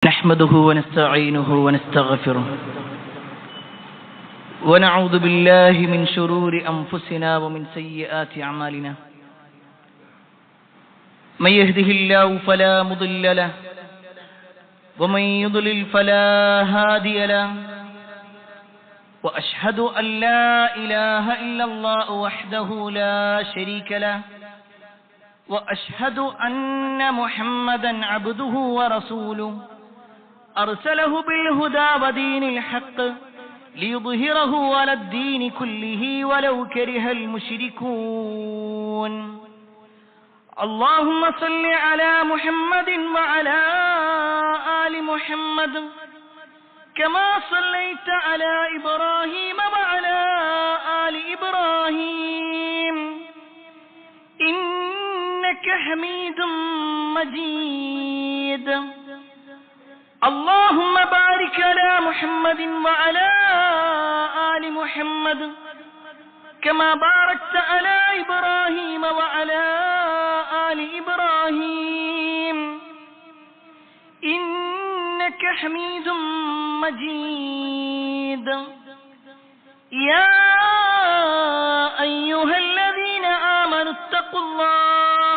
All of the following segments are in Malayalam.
نحمده ونستعينه ونستغفره ونعوذ بالله من شرور أنفسنا ومن سيئات أعمالنا من يهده الله فلا مضل له ومن يضلل فلا هادي له وأشهد أن لا إله إلا الله وحده لا شريك له وأشهد أن محمدا عبده ورسوله أرسله بالهدى ودين الحق ليظهره على الدين كله ولو كره المشركون اللهم صل على محمد وعلى آل محمد كما صليت على إبراهيم وعلى آل إبراهيم إنك حميد مجيد اللهم بارك على محمد وعلى آل محمد كما باركت على إبراهيم وعلى آل إبراهيم إنك حميد مجيد يا أيها الذين آمنوا اتقوا الله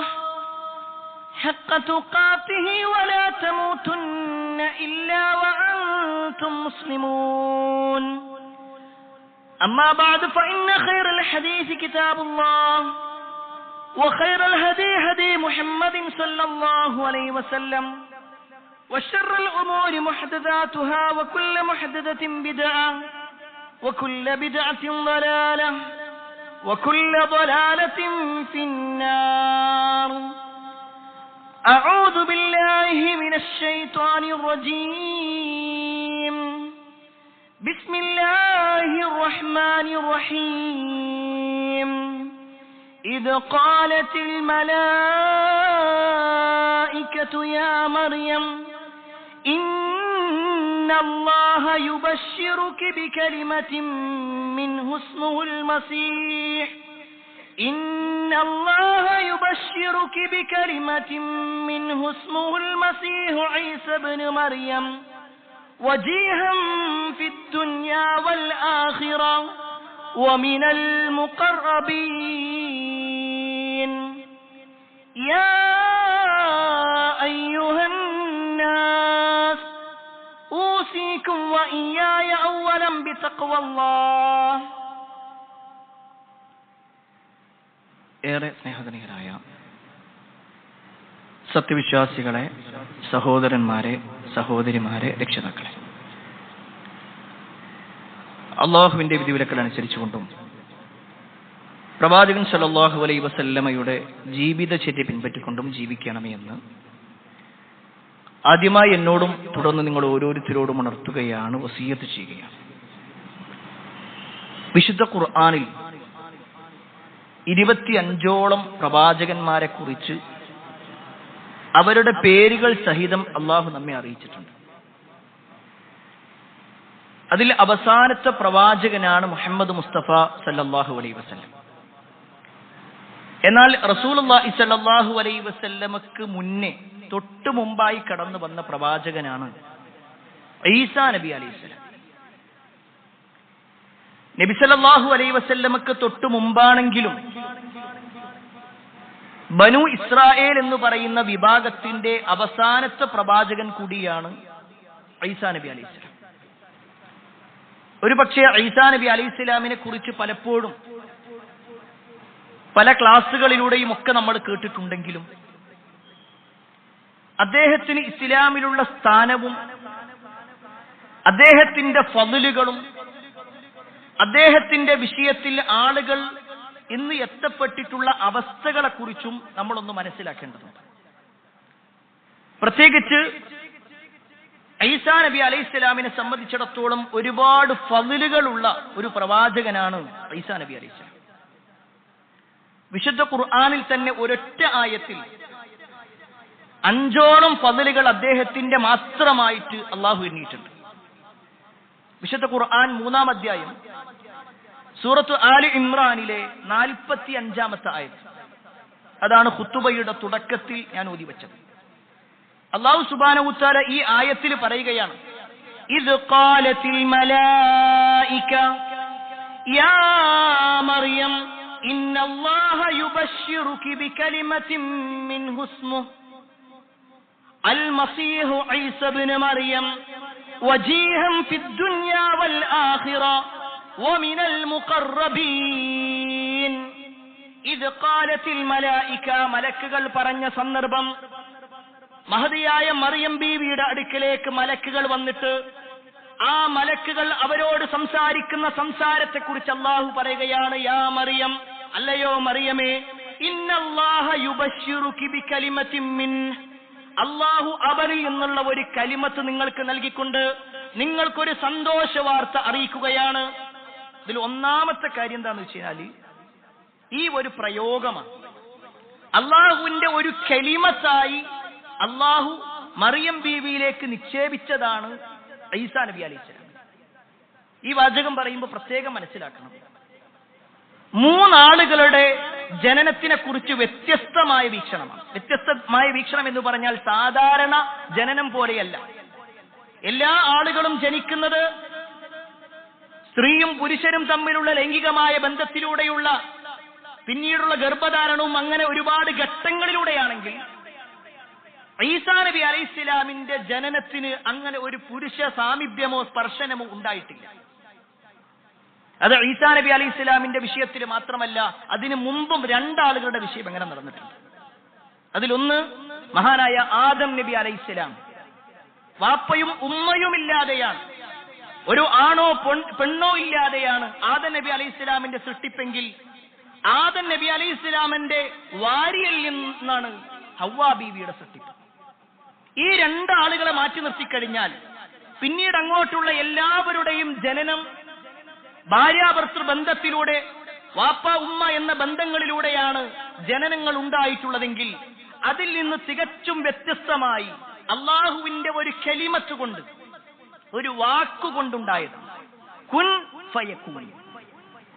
حق تقاته ولا تموتن إلا وأنتم مسلمون أما بعد فإن خير الحديث كتاب الله وخير الهدي هدي محمد صلى الله عليه وسلم وشر الأمور محدثاتها وكل محدثة بدعة وكل بدعة ضلالة وكل ضلالة في النار أعوذ بالله من الشيطان الرجيم بسم الله الرحمن الرحيم إذ قالت الملائكة يا مريم إن الله يبشرك بكلمة منه اسمه المسيح إن الله يبشرك بكلمة منه اسمه المسيح عيسى بن مريم وجيها في الدنيا والآخرة ومن المقربين يا أيها الناس أوصيكم وإياي أولا بتقوى الله. ഏറെ സ്നേഹധനീയരായ സത്യവിശ്വാസികളെ, സഹോദരന്മാരെ, സഹോദരിമാരെ, രക്ഷിതാക്കളെ, അള്ളാഹുവിന്റെ വിധിവിലക്കൾ അനുസരിച്ചുകൊണ്ടും പ്രവാചകൻ സല്ലല്ലാഹു അലൈഹി വസല്ലമയുടെ ജീവിതചര്യ പിൻപറ്റിക്കൊണ്ടും ജീവിക്കണമേ എന്ന് ആദ്യമായി എന്നോടും തുടർന്ന് നിങ്ങൾ ഓരോരുത്തരോടും ഉണർത്തുകയാണ്, വസിയ്യത്ത് ചെയ്യുകയാണ്. വിശുദ്ധ ഖുർആനിൽ 25ഓളം പ്രവാചകന്മാരെ കുറിച്ച് അവരുടെ പേരുകൾ സഹിതം അള്ളാഹു നമ്മെ അറിയിച്ചിട്ടുണ്ട്. അതിൽ അവസാനത്തെ പ്രവാചകനാണ് മുഹമ്മദ് മുസ്തഫ സല്ലല്ലാഹു അലൈഹി വസല്ലം. എന്നാൽ റസൂലുള്ളാഹി സല്ലല്ലാഹു അലൈഹി വസല്ലമക്ക് മുന്നേ തൊട്ടു മുമ്പായി കടന്നു വന്ന പ്രവാചകനാണ് ഈസാ നബി അലൈഹിസ്സലാം. നബി സല്ലല്ലാഹു അലൈഹി വസല്ലമക്ക് തൊട്ടു മുമ്പാണെങ്കിലും ബനു ഇസ്രായേൽ എന്ന് പറയുന്ന വിഭാഗത്തിന്റെ അവസാനത്തെ പ്രവാചകൻ കൂടിയാണ് ഈസാ നബി അലൈഹിസ്സലാം. ഒരു പക്ഷേ ഈസാ നബി അലൈഹിസ്സലാമിനെ കുറിച്ച് പലപ്പോഴും പല ക്ലാസ്സുകളിലൂടെയും ഒക്കെ നമ്മൾ കേട്ടിട്ടുണ്ടെങ്കിലും അദ്ദേഹത്തിന് ഇസ്ലാമിലുള്ള സ്ഥാനവും അദ്ദേഹത്തിന്റെ ഫضലുകളും അദ്ദേഹത്തിന്റെ വിഷയത്തിൽ ആളുകൾ ഇന്ന് എത്തപ്പെട്ടിട്ടുള്ള അവസ്ഥകളെ കുറിച്ചും നമ്മളൊന്ന് മനസ്സിലാക്കേണ്ടതുണ്ട്. പ്രത്യേകിച്ച് ഈസാ നബി അലൈഹിസ്സലാമിനെ സംബന്ധിച്ചിടത്തോളം ഒരുപാട് ഫضലുകളുള്ള ഒരു പ്രവാചകനാണ് ഈസാ നബി അലൈഹിസ്സലാം. വിശുദ്ധ ഖുർആനിൽ തന്നെ ഒരൊറ്റ ആയത്തിൽ 5ഓളം ഫضലുകൾ അദ്ദേഹത്തിന്റെ മാത്രമായിട്ട് അള്ളാഹു എണ്ണിയിട്ടുണ്ട്. വിശുദ്ധ ഖുർആൻ 3-ാം അധ്യായം സൂറത്ത് ആലി ഇമ്രാനിലെ 45-ാമത്തെ ആയത്ത്. അതാണ് ഖുതുബയുടെ തുടക്കത്തിൽ ഞാൻ ഓതി വെച്ചത്. അല്ലാഹു സുബ്ഹാനഹു വ തആല ഈ ആയത്തിൽ പറയുകയാണ്, ഇദ് ഖാലത്തിൽ മലായിക യാ മറിയം ഇന്നല്ലാഹ യുബശ്ശിറുകി ബികലിമത്തിൻ മിൻഹു ഇസ്മുഹു അൽ മസീഹു ഈസ ഇബ്നു മറിയം വജീഹൻ ഫിദ്ദുനിയാ വൽ ആഖിറ വമിനൽ മുഖറബീൻ. ഇദ് ഖാലത്തിൽ മലായിക, മലക്കുകൾ പറഞ്ഞ സന്ദർഭം, മഹദിയായ മറിയം ബീവിയുടെ അടുക്കലേക്ക് മലക്കുകൾ വന്നിട്ട് ആ മലക്കുകൾ അവരോട് സംസാരിക്കുന്ന സംസാരത്തെക്കുറിച്ച് അല്ലാഹു പറയുകയാണ്, യാ മറിയം, അല്ലയോ മറിയമേ, ഇന്നല്ലാഹ യുബശ്ശിറുകി ബികലിമത്തിൻ മിൻഹു, അല്ലാഹു അവരിൽ നിന്നുള്ള ഒരു കലിമത്ത് നിങ്ങൾക്ക് നൽകിക്കൊണ്ട് നിങ്ങൾക്കൊരു സന്തോഷ വാർത്ത അറിയിക്കുകയാണ്. ഇതിൽ ഒന്നാമത്തെ കാര്യം എന്താണെന്ന് വെച്ച് കഴിഞ്ഞാൽ ഈ ഒരു പ്രയോഗമാണ്. അള്ളാഹുവിന്റെ ഒരു കലിമത്തായി അള്ളാഹു മറിയം ബീവിയിലേക്ക് നിക്ഷേപിച്ചതാണ് ഈസാ നബി അലൈഹിസ്സലാം. ഈ വാചകം പറയുമ്പോൾ പ്രത്യേകം മനസ്സിലാക്കണം, മൂന്നാളുകളുടെ ജനനത്തിനെ കുറിച്ച് വ്യത്യസ്തമായ വീക്ഷണമാണ്. വ്യത്യസ്തമായ വീക്ഷണം എന്ന് പറഞ്ഞാൽ സാധാരണ ജനനം പോലെയല്ല. എല്ലാ ആളുകളും ജനിക്കുന്നത് സ്ത്രീയും പുരുഷനും തമ്മിലുള്ള ലൈംഗികമായ ബന്ധത്തിലൂടെയുള്ള പിന്നീടുള്ള ഗർഭധാരണവും അങ്ങനെ ഒരുപാട് ഘട്ടങ്ങളിലൂടെയാണെങ്കിൽ ഈസാ നബി അലൈഹിസ്സലാമിന്റെ ജനനത്തിന് അങ്ങനെ ഒരു പുരുഷ സാമീപ്യമോ സ്പർശനമോ ഉണ്ടായിട്ടില്ല. അത് ഈസാ നബി അലൈഹിസ്സലാമിന്റെ വിഷയത്തിൽ മാത്രമല്ല, അതിനു മുമ്പും രണ്ടാളുകളുടെ വിഷയം എങ്ങനെ നടന്നിട്ടുണ്ട്. അതിലൊന്ന് മഹാനായ ആദം നബി അലൈഹിസ്സലാം, വാപ്പയും ഉമ്മയും ഇല്ലാതെയാണ്, ഒരു ആണോ പെണ്ണോ ഇല്ലാതെയാണ് ആദം നബി അലൈഹിസ്സലാമിന്റെ സൃഷ്ടിപ്പെങ്കിൽ ആദം നബി അലൈഹിസ്സലാമിന്റെ വാരിയിൽ നിന്നാണ് ഹവ്വാ ബീവിയുടെ സൃഷ്ടിപ്പ്. ഈ രണ്ടാളുകളെ മാറ്റി നിർത്തിക്കഴിഞ്ഞാൽ പിന്നീട് അങ്ങോട്ടുള്ള എല്ലാവരുടെയും ജനനം ഭാര്യാഭർത്തൃ ബന്ധത്തിലൂടെ, വാപ്പ ഉമ്മ എന്ന ബന്ധങ്ങളിലൂടെയാണ് ജനനങ്ങൾ ഉണ്ടായിട്ടുള്ളതെങ്കിൽ അതിൽ നിന്ന് തികച്ചും വ്യത്യസ്തമായി അള്ളാഹുവിന്റെ ഒരു കലിമത്ത് കൊണ്ട്, ഒരു വാക്കുകൊണ്ടുണ്ടായത് കുൻ ഫയകൂൻ.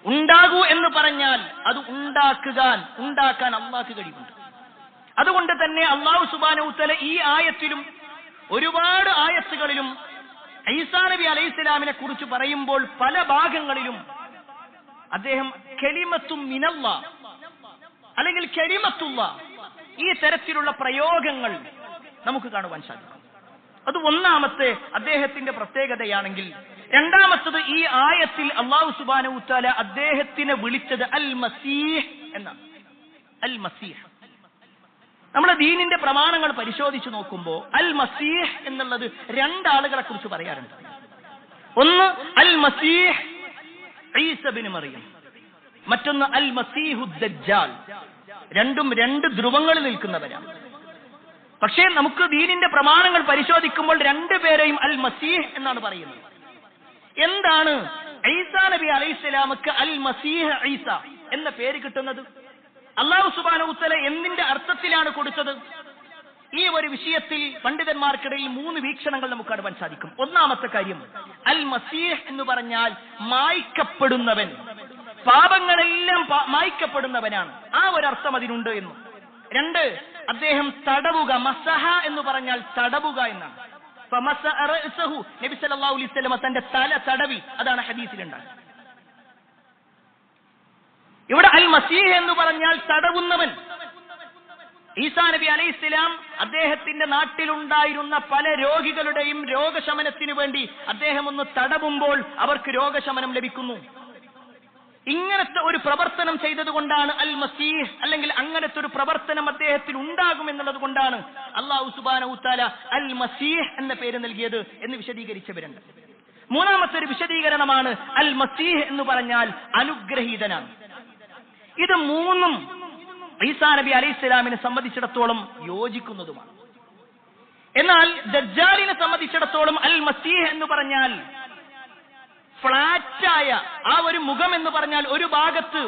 ഉണ്ടാകൂ എന്ന് പറഞ്ഞാൽ അത് ഉണ്ടാക്കാൻ അള്ളാഹ്ക്ക് കഴിവുണ്ട്. അതുകൊണ്ട് തന്നെ അല്ലാഹു സുബ്ഹാനഹു വ തആല ഈ ആയത്തിലും ഒരുപാട് ആയത്തുകളിലും ഈസാ നബി അലൈഹിസ്സലാമിനെ കുറിച്ച് പറയുമ്പോൾ പല ഭാഗങ്ങളിലും അദ്ദേഹം കലിമത്തും മിനല്ലാഹ് അല്ലെങ്കിൽ കലിമത്തുല്ലാഹ് ഈ തരത്തിലുള്ള പ്രയോഗങ്ങൾ നമുക്ക് കാണുവാൻ സാധിക്കും. അത് ഒന്നാമത്തെ അദ്ദേഹത്തിന്റെ പ്രത്യേകതയാണെങ്കിൽ, രണ്ടാമത്തത് ഈ ആയത്തിൽ അല്ലാഹു സുബ്ഹാനഹു വ തആല അദ്ദേഹത്തിനെ വിളിച്ചത് അൽ മസീഹ് എന്നാണ്. അൽ മസീഹ്. നമ്മുടെ ദീനിന്റെ പ്രമാണങ്ങൾ പരിശോധിച്ചു നോക്കുമ്പോൾ അൽ മസീഹ് എന്നുള്ളത് രണ്ടാളുകളെ കുറിച്ച് പറയാറുണ്ട്. ഒന്ന് അൽ മസീഹ് ഈസ ഇബ്നു മറിയം, മറ്റൊന്ന് അൽ മസീഹു ദജ്ജാൽ. രണ്ടും രണ്ട് ധ്രുവങ്ങളിൽ നിൽക്കുന്നവരാണ്. പക്ഷേ നമുക്ക് ദീനിന്റെ പ്രമാണങ്ങൾ പരിശോധിക്കുമ്പോൾ രണ്ടുപേരെയും അൽ മസീഹ് എന്നാണ് പറയുന്നത്. എന്താണ് ഈസാ നബി അലൈഹിസ്സലാമക്ക് അൽ മസീഹ് ഈസ എന്ന പേര് കിട്ടുന്നത്? അല്ലാഹു സുബ്ഹാനഹു വ തആല എന്തിന്റെ അർത്ഥത്തിലാണ് കൊടുത്തത്? ഈ ഒരു വിഷയത്തിൽ പണ്ഡിതന്മാർക്കിടയിൽ 3 വീക്ഷണങ്ങൾ നമുക്ക് കാണുവാൻ സാധിക്കും. ഒന്നാമത്തെ കാര്യം, അൽ മസീഹ് എന്ന് പറഞ്ഞാൽ മായ്ക്കപ്പെടുന്നവൻ, പാപങ്ങളെല്ലാം മായ്ക്കപ്പെടുന്നവനാണ്, ആ ഒരർത്ഥം അതിനുണ്ട് എന്ന്. 2, അദ്ദേഹം തടവുക, മസഹ എന്ന് പറഞ്ഞാൽ തടവുക എന്നാണ്. നബി സല്ലല്ലാഹു അലൈഹി വസല്ലം തന്റെ തല തടവി, അതാണ് ഹദീസിലുണ്ടാകുന്നത്. ഇവിടെ അൽ മസീഹ് എന്ന് പറഞ്ഞാൽ തടവുന്നവൻ. ഈസാ നബി അലൈഹിസ്സലാം അദ്ദേഹത്തിന്റെ നാട്ടിലുണ്ടായിരുന്ന പല രോഗികളുടെയും രോഗശമനത്തിനു വേണ്ടി അദ്ദേഹം ഒന്ന് തടവുമ്പോൾ അവർക്ക് രോഗശമനം ലഭിക്കുന്നു. ഇങ്ങനത്തെ ഒരു പ്രവർത്തനം ചെയ്തത് കൊണ്ടാണ് അൽ മസീഹ്, അല്ലെങ്കിൽ അങ്ങനത്തെ ഒരു പ്രവർത്തനം അദ്ദേഹത്തിൽ ഉണ്ടാകും എന്നുള്ളത് കൊണ്ടാണ് അല്ലാഹു സുബ്ഹാനഹു വ തആല അൽ മസീഹ് എന്ന പേര് നൽകിയത് എന്ന് വിശദീകരിച്ചവരുണ്ട്. മൂന്നാമത്തെ ഒരു വിശദീകരണമാണ് അൽ മസീഹ് എന്ന് പറഞ്ഞാൽ അനുഗ്രഹീതനാണ്. ഇത് മൂന്നും ഈസാ നബി അലൈഹിസ്സലാമിനെ സംബന്ധിച്ചിടത്തോളം യോജിക്കുന്നതുമാണ്. എന്നാൽ ദജ്ജാലിനെ സംബന്ധിച്ചിടത്തോളം അൽ മസീഹ് എന്ന് പറഞ്ഞാൽ ഫ്ലാറ്റായ ആ ഒരു മുഖം എന്ന് പറഞ്ഞാൽ ഒരു ഭാഗത്ത്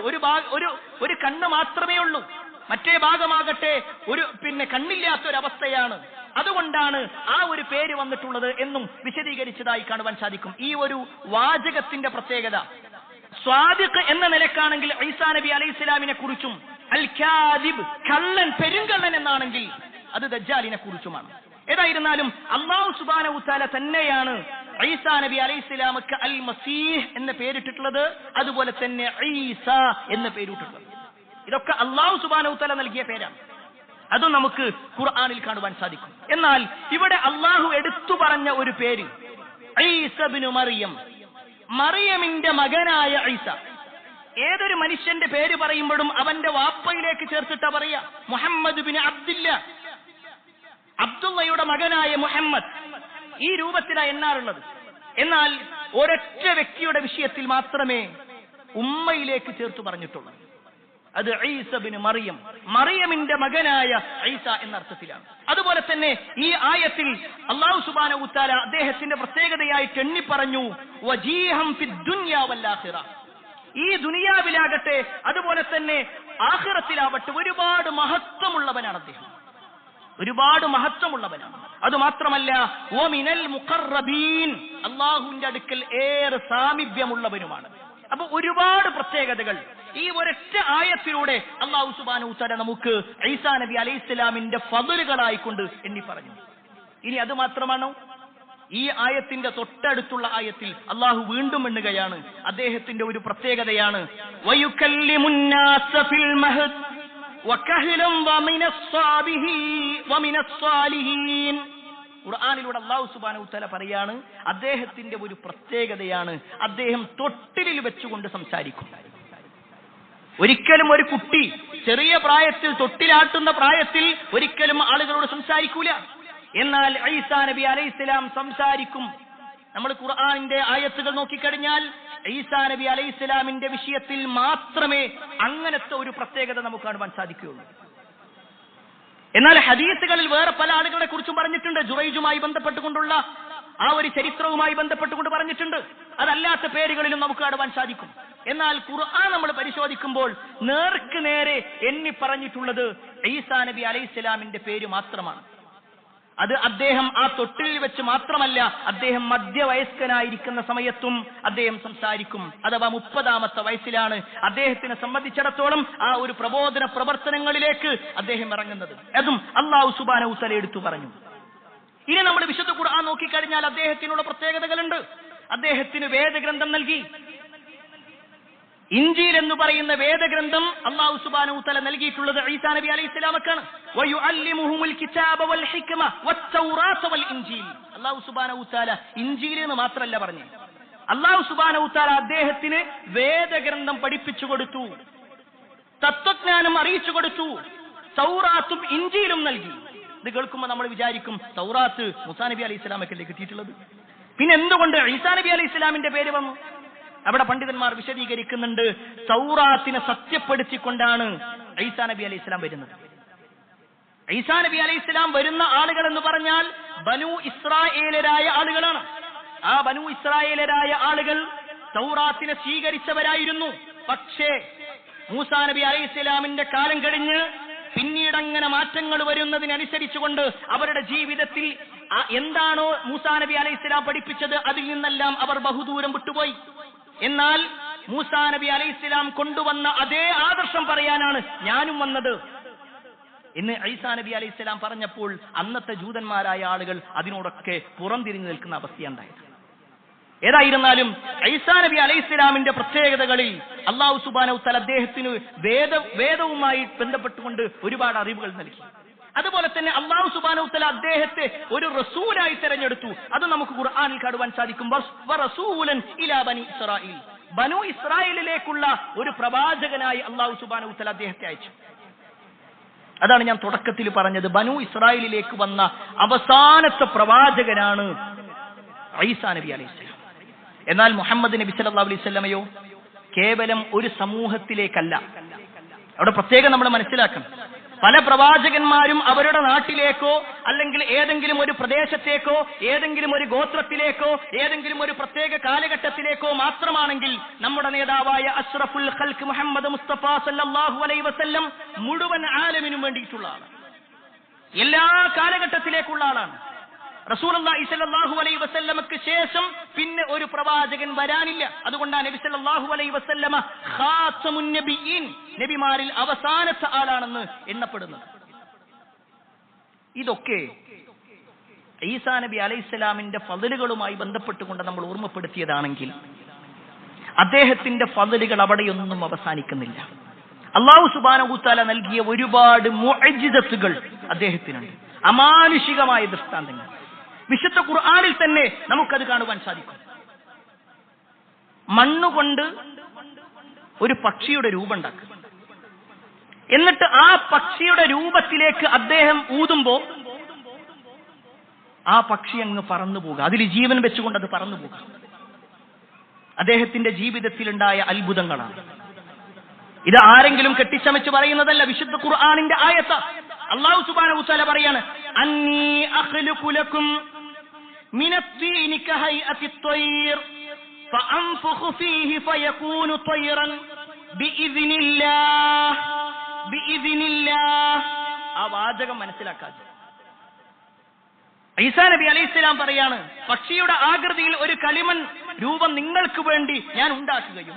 ഒരു കണ്ണ് മാത്രമേ ഉള്ളൂ, മറ്റേ ഭാഗമാകട്ടെ ഒരു കണ്ണില്ലാത്തൊരവസ്ഥയാണ്. അതുകൊണ്ടാണ് ആ ഒരു പേര് വന്നിട്ടുള്ളത് എന്നും വിശദീകരിച്ചതായി കാണുവാൻ സാധിക്കും. ഈ ഒരു വാചകത്തിന്റെ പ്രത്യേകത സ്വാദിഖ് എന്ന നിലക്കാണെങ്കിൽ ഈസാ നബി അലൈഹിസ്സലാമിനെ കുറിച്ചും, അൽ കാദിബ് കള്ളൻ, പെരുങ്കള്ളൻ എന്നാണെങ്കിൽ അത് ദജ്ജാലിനെ കുറിച്ചുമാണ്. ഏതായിരുന്നാലും അല്ലാഹു സുബ്ഹാനഹു വ തആല തന്നെയാണ് ഈസാ നബി അലൈഹിസ്സലാമക്ക് അൽ മസീഹ് എന്ന പേരിട്ടിട്ടുള്ളത്, അതുപോലെ തന്നെ ഈസ എന്ന പേരിട്ടിട്ടുള്ളത്. ഇതൊക്കെ അല്ലാഹു സുബ്ഹാനഹു വ തആല നൽകിയ പേരാണ്. അതും നമുക്ക് ഖുർആനിൽ കാണുവാൻ സാധിക്കും. എന്നാൽ ഇവിടെ അല്ലാഹു എടുത്തു പറഞ്ഞ ഒരു പേര് ഈസ ഇബ്നു മറിയം, മറിയമിന്റെ മകനായ ഈസ. ഏതൊരു മനുഷ്യന്റെ പേര് പറയുമ്പോഴും അവന്റെ വാപ്പയിലേക്ക് ചേർത്തിട്ടാ പറയാ. മുഹമ്മദ് ബിൻ അബ്ദില്ല, അബ്ദുള്ളയുടെ മകനായ മുഹമ്മദ്, ഈ രൂപത്തിലാണ് എണ്ണാറുള്ളത്. എന്നാൽ ഒരൊറ്റ വ്യക്തിയുടെ വിഷയത്തിൽ മാത്രമേ ഉമ്മയിലേക്ക് ചേർത്ത് പറഞ്ഞിട്ടുള്ളൂ. അത് ഈസ ബിൻ മറിയം, മറിയമിന്റെ മകനായ ഈസ എന്ന അർത്ഥത്തിലാണ്. അതുപോലെ തന്നെ ഈ ആയത്തിൽ അല്ലാഹു സുബ്ഹാനഹു വ തആല അദ്ദേഹത്തിന്റെ പ്രത്യേകതയായി എണ്ണി പറഞ്ഞു, വജീഹം ഫിദ് ദുനിയാ വൽ ആഖിറ. ഈ ദുനിയാവിലാകട്ടെ അതുപോലെ തന്നെ ആഖിറത്തിലാവട്ടെ ഒരുപാട് മഹത്വമുള്ളവനാണ് അദ്ദേഹം, ഒരുപാട് മഹത്വമുള്ളവനാണ്. അതുമാത്രമല്ല വമിനൽ മുഖറബീൻ, അല്ലാഹുവിന്റെ അടുക്കൽ ഏറെ സാമീപ്യമുള്ളവനുമാണ്. അപ്പൊ ഒരുപാട് പ്രത്യേകതകൾ ഈ ഒരൊറ്റ ആയത്തിലൂടെ അല്ലാഹു സുബ്ഹാനഹു വ തആല നമുക്ക് ഈസാ നബി അലൈഹിസ്സലാമിന്റെ ഫളലുകളായിക്കൊണ്ട് എണ്ണി പറഞ്ഞു. ഇനി അത് മാത്രമാണോ? ഈ ആയത്തിന്റെ തൊട്ടടുത്തുള്ള ആയത്തിൽ അല്ലാഹു വീണ്ടും എണ്ണുകയാണ്. അദ്ദേഹത്തിന്റെ ഒരു പ്രത്യേകതയാണ് വയുകല്ലിമുന്നാസ ഫിൽ മഹദ് വകഹ്ലൻ വമിനസ് സാലിഹീൻ. ഖുർആനിലൂടെ അല്ലാഹു സുബ്ഹാനഹു വ തആല പറയാണ്, അദ്ദേഹത്തിന്റെ ഒരു പ്രത്യേകതയാണ് അദ്ദേഹം തൊട്ടിലിൽ വെച്ചുകൊണ്ട് സംസാരിക്കും. ഒരിക്കലും ഒരു കുട്ടി ചെറിയ പ്രായത്തിൽ, തൊട്ടിലാട്ടുന്ന പ്രായത്തിൽ ഒരിക്കലും ആളുകളോട് സംസാരിക്കൂല. എന്നാൽ ഈസാ നബി അലൈഹിസ്സലാം സംസാരിക്കും. നമ്മൾ ഖുർആനിന്റെ ആയത്തുകൾ നോക്കിക്കഴിഞ്ഞാൽ ഈസാ നബി അലൈഹിസ്സലാമിന്റെ വിഷയത്തിൽ മാത്രമേ അങ്ങനത്തെ ഒരു പ്രത്യേകത നമുക്ക് കാണുവാൻ സാധിക്കുകയുള്ളൂ. എന്നാൽ ഹദീസുകളിൽ വേറെ പല ആളുകളെ കുറിച്ചും പറഞ്ഞിട്ടുണ്ട്. ജുറൈജുമായി ബന്ധപ്പെട്ടുകൊണ്ടുള്ള ആ ഒരു ചരിത്രവുമായി ബന്ധപ്പെട്ടുകൊണ്ട് പറഞ്ഞിട്ടുണ്ട്. അതല്ലാത്ത പേരുകളിലും നമുക്ക് കാണുവാൻ സാധിക്കും. എന്നാൽ ഖുർആൻ നമ്മൾ പരിശോധിക്കുമ്പോൾ നേർക്ക് നേരെ എണ്ണി പറഞ്ഞിട്ടുള്ളത് ഈസാ നബി അലൈഹിസ്സലാമിന്റെ പേര് മാത്രമാണ്. അത് അദ്ദേഹം ആ തൊട്ടിൽ വെച്ച് മാത്രമല്ല, അദ്ദേഹം മധ്യവയസ്കനായിരിക്കുന്ന സമയത്തും അദ്ദേഹം സംസാരിക്കും. അഥവാ 30-ാമത്തെ വയസ്സിലാണ് അദ്ദേഹത്തിനെ സംബന്ധിച്ചിടത്തോളം ആ ഒരു പ്രബോധന പ്രവർത്തനങ്ങളിലേക്ക് അദ്ദേഹം ഇറങ്ങുന്നത്. അതും അല്ലാഹു സുബ്ഹാനഹു വ തആല എടുത്തു പറഞ്ഞു. ഇനി നമ്മൾ വിശുദ്ധ ഖുർആൻ നോക്കിക്കഴിഞ്ഞാൽ അദ്ദേഹത്തിനുള്ള പ്രത്യേകതകളുണ്ട്. അദ്ദേഹത്തിന് വേദഗ്രന്ഥം നൽകി. ഇഞ്ചീൽ എന്ന് പറയുന്ന വേദഗ്രന്ഥം അല്ലാഹു സുബ്ഹാനഹു വ തആല നൽകിയിട്ടുള്ളത് ഈസാ നബി അലൈഹിസ്സലാമക്കാണ്. വയുഅല്ലിമുഹുൽ കിതാബ വൽ ഹിക്മ വത്തൗറാത വൽ ഇൻജീൽ. അല്ലാഹു സുബ്ഹാനഹു വ തആല ഇൻജീൽ എന്ന് മാത്രമല്ല പറഞ്ഞു, അല്ലാഹു സുബ്ഹാനഹു വ തആല അദ്ദേഹത്തിന് വേദഗ്രന്ഥം പഠിപ്പിച്ചു കൊടുത്തു, തത്വജ്ഞാനം അറിയിച്ചു കൊടുത്തു, തൗറാത്തും ഇൻജീലും നൽകി. ഇത് കേൾക്കുമ്പോൾ നമ്മൾ വിചാരിക്കും തൗറാത്ത് മൂസാ നബി അലൈഹിസ്സലാമക്കല്ലേ കിട്ടിയിട്ടുള്ളത്, പിന്നെ എന്തുകൊണ്ട് ഈസാ നബി അലൈഹിസ്സലാമിന്റെ പേര് വന്നു? അവിടെ പണ്ഡിതന്മാർ വിശദീകരിക്കുന്നുണ്ട്, തൗറാത്തിനെ സത്യപ്പെടുത്തിക്കൊണ്ടാണ് ഈസാ നബി അലൈഹിസ്സലാം വരുന്നത്. ഈസാ നബി അലൈഹിസ്സലാം വരുന്ന ആളുകൾ എന്ന് പറഞ്ഞാൽ ബനു ഇസ്രായേലരായ ആളുകളാണ്. ആ ബനു ഇസ്രായേലരായ ആളുകൾ തൗറാത്തിനെ സ്വീകരിച്ചവരായിരുന്നു. പക്ഷേ മൂസാ നബി അലൈഹിസ്സലാമിന്റെ കാലം കഴിഞ്ഞ് പിന്നീട് അങ്ങനെ മാറ്റങ്ങൾ വരുന്നതിനനുസരിച്ചുകൊണ്ട് അവരുടെ ജീവിതത്തിൽ എന്താണോ മൂസാ നബി അലൈഹിസ്സലാം പഠിപ്പിച്ചത് അതിൽ നിന്നെല്ലാം അവർ ബഹുദൂരം വിട്ടുപോയി. എന്നാൽ മൂസാ നബി അലൈഹിസ്സലാം കൊണ്ടുവന്ന അതേ ആദർശം പറയാനാണ് ഞാനും വന്നത് എന്ന് ഈസാ നബി അലൈഹിസ്സലാം പറഞ്ഞപ്പോൾ അന്നത്തെ ജൂതന്മാരായ ആളുകൾ അതിനോടൊക്കെ പുറംതിരിഞ്ഞു നിൽക്കുന്ന അവസ്ഥയുണ്ടായത്. ഏതായിരുന്നാലും ഈസാ നബി അലൈഹിസ്സലാമിന്റെ പ്രത്യേകതകളിൽ അല്ലാഹു സുബ്ഹാനഹു വ തആല അദ്ദേഹത്തിന് വേദവുമായി ബന്ധപ്പെട്ടുകൊണ്ട് ഒരുപാട് അറിവുകൾ നൽകി. അതുപോലെ തന്നെ അല്ലാഹു സുബ്ഹാനഹു വ തആല അദ്ദേഹത്തെ ഒരു റസൂലായി തെരഞ്ഞെടുത്തു. അത് നമുക്ക് ഖുർആനിൽ കാണുവാൻ സാധിക്കും. വറസൂലൻ ഇലാ ബനി ഇസ്രായീൽ, ബനു ഇസ്രായേലിലേക്കുള്ള ഒരു പ്രവാചകനായി അല്ലാഹു സുബ്ഹാനഹു വ തആല അദ്ദേഹത്തെ അയച്ചു. അതാണ് ഞാൻ തുടക്കത്തിൽ പറഞ്ഞത്, ബനു ഇസ്രായേലിലേക്ക് വന്ന അവസാനത്തെ പ്രവാചകനാണ് ഈസാ നബി അലൈഹിസ്സലാം. എന്നാൽ മുഹമ്മദ് നബി സല്ലല്ലാഹു അലൈഹി വസല്ലമയോ കേവലം ഒരു സമൂഹത്തിലേക്കല്ല. അവിടെ പ്രത്യേകം നമ്മൾ മനസ്സിലാക്കണം, പല പ്രവാചകന്മാരും അവരുടെ നാട്ടിലേക്കോ അല്ലെങ്കിൽ ഏതെങ്കിലും ഒരു പ്രദേശത്തേക്കോ ഏതെങ്കിലും ഒരു ഗോത്രത്തിലേക്കോ ഏതെങ്കിലും ഒരു പ്രത്യേക കാലഘട്ടത്തിലേക്കോ മാത്രമാണെങ്കിൽ നമ്മുടെ നേതാവായ അഷ്റഫുൽ ഖൽഖ് മുഹമ്മദ് മുസ്തഫ സല്ലല്ലാഹു അലൈഹി വസല്ലം മുഴുവൻ ആലമിനും വേണ്ടിയിട്ടുള്ള ആളാണ്, എല്ലാ കാലഘട്ടത്തിലേക്കുള്ള ആളാണ്. റസൂലുള്ളാഹി സ്വല്ലല്ലാഹു അലൈഹി വസല്ലമക്ക് ശേഷം പിന്നെ ഒരു പ്രവാചകൻ വരാനില്ല. അതുകൊണ്ടാണ് നബി സല്ലല്ലാഹു അലൈഹി വസല്ലമ ഖാതമുൻ നബിയീൻ, നബിമാരിൽ അവസാനത്തെ ആളാണെന്ന് എണ്ണപ്പെടുന്നത്. ഇതൊക്കെ ഈസാ നബി അലൈഹിസ്സലാമിന്റെ ഫളലുകളുമായി ബന്ധപ്പെട്ടുകൊണ്ട് നമ്മൾ ഓർമ്മപ്പെടുത്തിയതാണെങ്കിൽ അദ്ദേഹത്തിന്റെ ഫളലുകൾ അവിടെയൊന്നും അവസാനിക്കുന്നില്ല. അല്ലാഹു സുബ്ഹാനഹു വതആല നൽകിയ ഒരുപാട് മുഅ്ജിസത്തുകൾ അദ്ദേഹത്തിനുണ്ട്, അമാനുഷികമായ ദൃഷ്ടാന്തങ്ങൾ. വിശുദ്ധ ഖുർആനിൽ തന്നെ നമുക്കത് കാണുവാൻ സാധിക്കും. മണ്ണുകൊണ്ട് ഒരു പക്ഷിയുടെ രൂപം ഉണ്ടാക്കുക, എന്നിട്ട് ആ പക്ഷിയുടെ രൂപത്തിലേക്ക് അദ്ദേഹം ഊതുമ്പോ ആ പക്ഷി അങ്ങ് പറന്നു പോകുക, അതിൽ ജീവൻ വെച്ചുകൊണ്ട് അത് പറന്നു പോകുക. അദ്ദേഹത്തിന്റെ ജീവിതത്തിലുണ്ടായ അത്ഭുതങ്ങളാണ്. ഇത് ആരെങ്കിലും കെട്ടിച്ചമച്ച് പറയുന്നതല്ല, വിശുദ്ധ ഖുർആനിന്റെ ആയത്ത്. അല്ലാഹു സുബ്ഹാനഹു വതആല പറയാണ്, അന്നീ അഖ്ലുഖു ലക്കും മിനത്തീനി കഹൈഅത്തി ത്വയ്ർ ഫഅൻഫുഖു ഫീഹി ഫയകൂനു ത്വയ്റൻ ബിഇദ്നില്ലാഹ് ബിഇദ്നില്ലാഹ്. ആ വാചകം മനസ്സിലാക്കാതെ ഈസാ നബി അലൈഹിസ്സലാം പറയാണ്, പക്ഷിയുടെ ആകൃതിയിൽ ഒരു കളിമൺ രൂപം നിങ്ങൾക്ക് വേണ്ടി ഞാൻ ഉണ്ടാക്കുകയും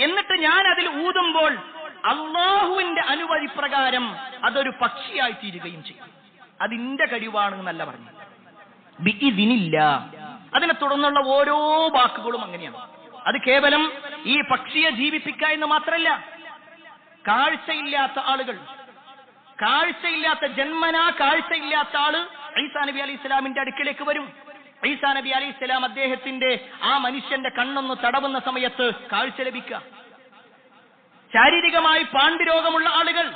എന്നിട്ട് ഞാൻ അതിൽ ഊതുമ്പോൾ അള്ളാഹുവിന്റെ അനുമതി പ്രകാരം അതൊരു പക്ഷിയായി തീരുകയും ചെയ്യും. അതിന്റെ കഴിവാണ് എന്നല്ല പറഞ്ഞു, ബിഇദ്നില്ല. അതിനെ തുടർന്നുള്ള ഓരോ വാക്കുകളും അങ്ങനെയാണ്. അത് കേവലം ഈ പക്ഷിയെ ജീവിപ്പിക്കുക എന്ന് മാത്രമല്ല, കാഴ്ചയില്ലാത്ത ആളുകൾ, കാഴ്ചയില്ലാത്ത ജന്മനാ കാഴ്ചയില്ലാത്ത ആള് ഈസാ നബി അലൈഹി സ്വലാമിന്റെ അടുക്കിലേക്ക് വരും. ഈസാ നബി അലൈഹി സ്വലാം അദ്ദേഹത്തിന്റെ ആ മനുഷ്യന്റെ കണ്ണൊന്ന് തടവുന്ന സമയത്ത് കാഴ്ച ലഭിക്കുക. ശാരീരികമായി പാണ്ഡുരോഗമുള്ള ആളുകൾ,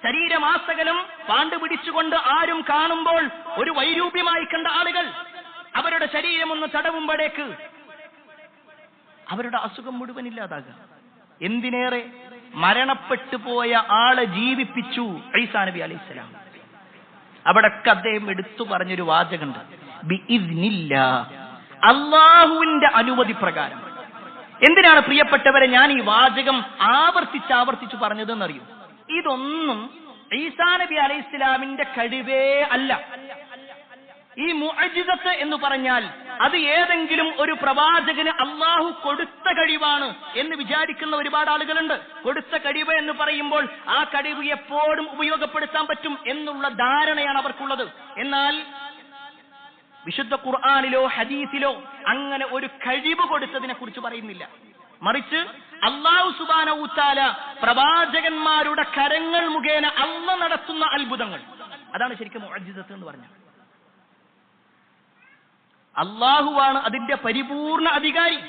ശരീരമാസകലം പാണ്ഡു പിടിച്ചുകൊണ്ട് ആരും കാണുമ്പോൾ ഒരു വൈരൂപ്യമായി കണ്ട ആളുകൾ, അവരുടെ ശരീരം ഒന്ന് തടവുമ്പോഴേക്ക് അവരുടെ അസുഖം മുഴുവൻ ഇല്ലാതാകുക. എന്തിനേറെ മരണപ്പെട്ടു പോയ ആളെ ജീവിപ്പിച്ചു ഈസാ നബി അലൈഹിസ്സലാം. അവിടൊക്കെ അദ്ദേഹം എടുത്തു പറഞ്ഞൊരു വാചകമുണ്ട്, ബിഇദ്നില്ലാ, അള്ളാഹുവിന്റെ അനുമതി പ്രകാരം. എന്തിനാണ് പ്രിയപ്പെട്ടവരെ ഞാൻ ഈ വാചകം ആവർത്തിച്ച് പറഞ്ഞതെന്നറിയും? ഇതൊന്നും ഈസാ നബി അലൈഹിസ്സലാമിന്റെ കഴിവേ അല്ല. ഈ മുഅ്ജിസത്ത് എന്ന് പറഞ്ഞാൽ അത് ഏതെങ്കിലും ഒരു പ്രവാചകന് അള്ളാഹു കൊടുത്ത കഴിവാണ് എന്ന് വിചാരിക്കുന്ന ഒരുപാട് ആളുകളുണ്ട്. കൊടുത്ത കഴിവ് എന്ന് പറയുമ്പോൾ ആ കഴിവ് എപ്പോഴും ഉപയോഗപ്പെടുത്താൻ പറ്റും എന്നുള്ള ധാരണയാണ് അവർക്കുള്ളത്. എന്നാൽ വിശുദ്ധ ഖുർആനിലോ ഹദീസിലോ അങ്ങനെ ഒരു കഴിവ് കൊടുത്തതിനെ കുറിച്ച് പറയുന്നില്ല. മറിച്ച് അല്ലാഹു സുബ്ഹാനഹു വതആല പ്രവാചകന്മാരുടെ കരങ്ങൾ മുഖേന അല്ലാഹു നടത്തുന്ന അത്ഭുതങ്ങൾ, അതാണ് ശരിക്കും മുഅ്ജിസത്ത് എന്ന് പറഞ്ഞാൽ. അള്ളാഹുവാണ് അതിന്റെ പരിപൂർണ അധികാരി,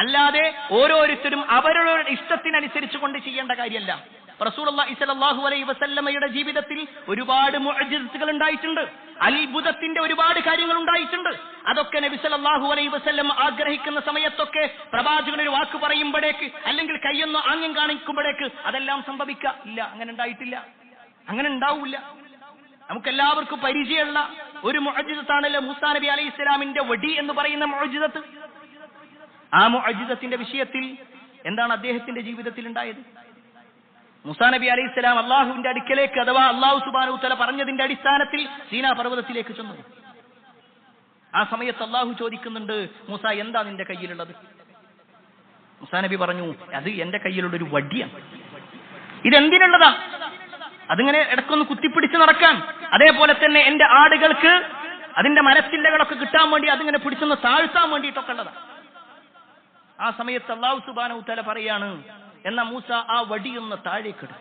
അല്ലാതെ ഓരോരുത്തരും അവരുടെ ഇഷ്ടത്തിനനുസരിച്ച് കൊണ്ട് ചെയ്യേണ്ട കാര്യമല്ല. റസൂലുള്ളാഹി സ്വല്ലല്ലാഹു അലൈഹി വസല്ലമയുടെ ജീവിതത്തിൽ ഒരുപാട് മുഅ്ജിസത്തുകൾ ഉണ്ടായിട്ടുണ്ട്, അത്ഭുതത്തിന്റെ ഒരുപാട് കാര്യങ്ങൾ ഉണ്ടായിട്ടുണ്ട്. അതൊക്കെ നബി സല്ലല്ലാഹു അലൈഹി വസല്ലം ആഗ്രഹിക്കുന്ന സമയത്തൊക്കെ പ്രവാചകൻ ഒരു വാക്ക് പറയുമ്പോഴേക്ക് അല്ലെങ്കിൽ കൈയൊന്ന് ആംഗ്യം കാണിക്കുമ്പോഴേക്ക് അതെല്ലാം സംഭവിക്കുക ഇല്ല, അങ്ങനെ ഉണ്ടായിട്ടില്ല, അങ്ങനെ ഉണ്ടാവില്ല. നമുക്കെല്ലാവർക്കും പരിചയമുള്ള ഒരു മുഅ്ജിസത്താണല്ലോ മൂസാ നബി അലൈഹി ഇസ്ലാമിന്റെ വടി എന്ന് പറയുന്ന മുഅ്ജിസത്ത്. ആ മുഅ്ജിസത്തിന്റെ വിഷയത്തിൽ എന്താണ് അദ്ദേഹത്തിന്റെ ജീവിതത്തിൽ ഉണ്ടായത്? മൂസാ നബി അലൈഹി ഇസ്ലാം അള്ളാഹുവിന്റെ അടുക്കലേക്ക്, അഥവാ അള്ളാഹു സുബ്ഹാനഹു വതആല പറഞ്ഞതിന്റെ അടിസ്ഥാനത്തിൽ സീനാ പർവ്വതത്തിലേക്ക് ചെന്നു. ആ സമയത്ത് അള്ളാഹു ചോദിക്കുന്നുണ്ട്, മൂസ എന്താ നിന്റെ കയ്യിലുള്ളത്? മൂസാ നബി പറഞ്ഞു, അത് എന്റെ കയ്യിലുള്ള ഒരു വടിയാണ്. ഇതെന്തിനുള്ളതാ? അതിങ്ങനെ ഇടക്കൊന്ന് കുത്തിപ്പിടിച്ച് നടക്കാൻ, അതേപോലെ തന്നെ എന്റെ ആടുകൾക്ക് അതിന്റെ മരത്തില്ലകളൊക്കെ കിട്ടാൻ വേണ്ടി അതിങ്ങനെ പിടിച്ചൊന്ന് താഴ്ത്താൻ വേണ്ടിയിട്ടൊക്കെ ഉള്ളതാണ്. ആ സമയത്ത് അല്ലാഹു സുബ്ഹാനഹു വതആല പറയാണ്, എന്നാ മൂസ ആ വടിയൊന്ന് താഴേക്കിടും.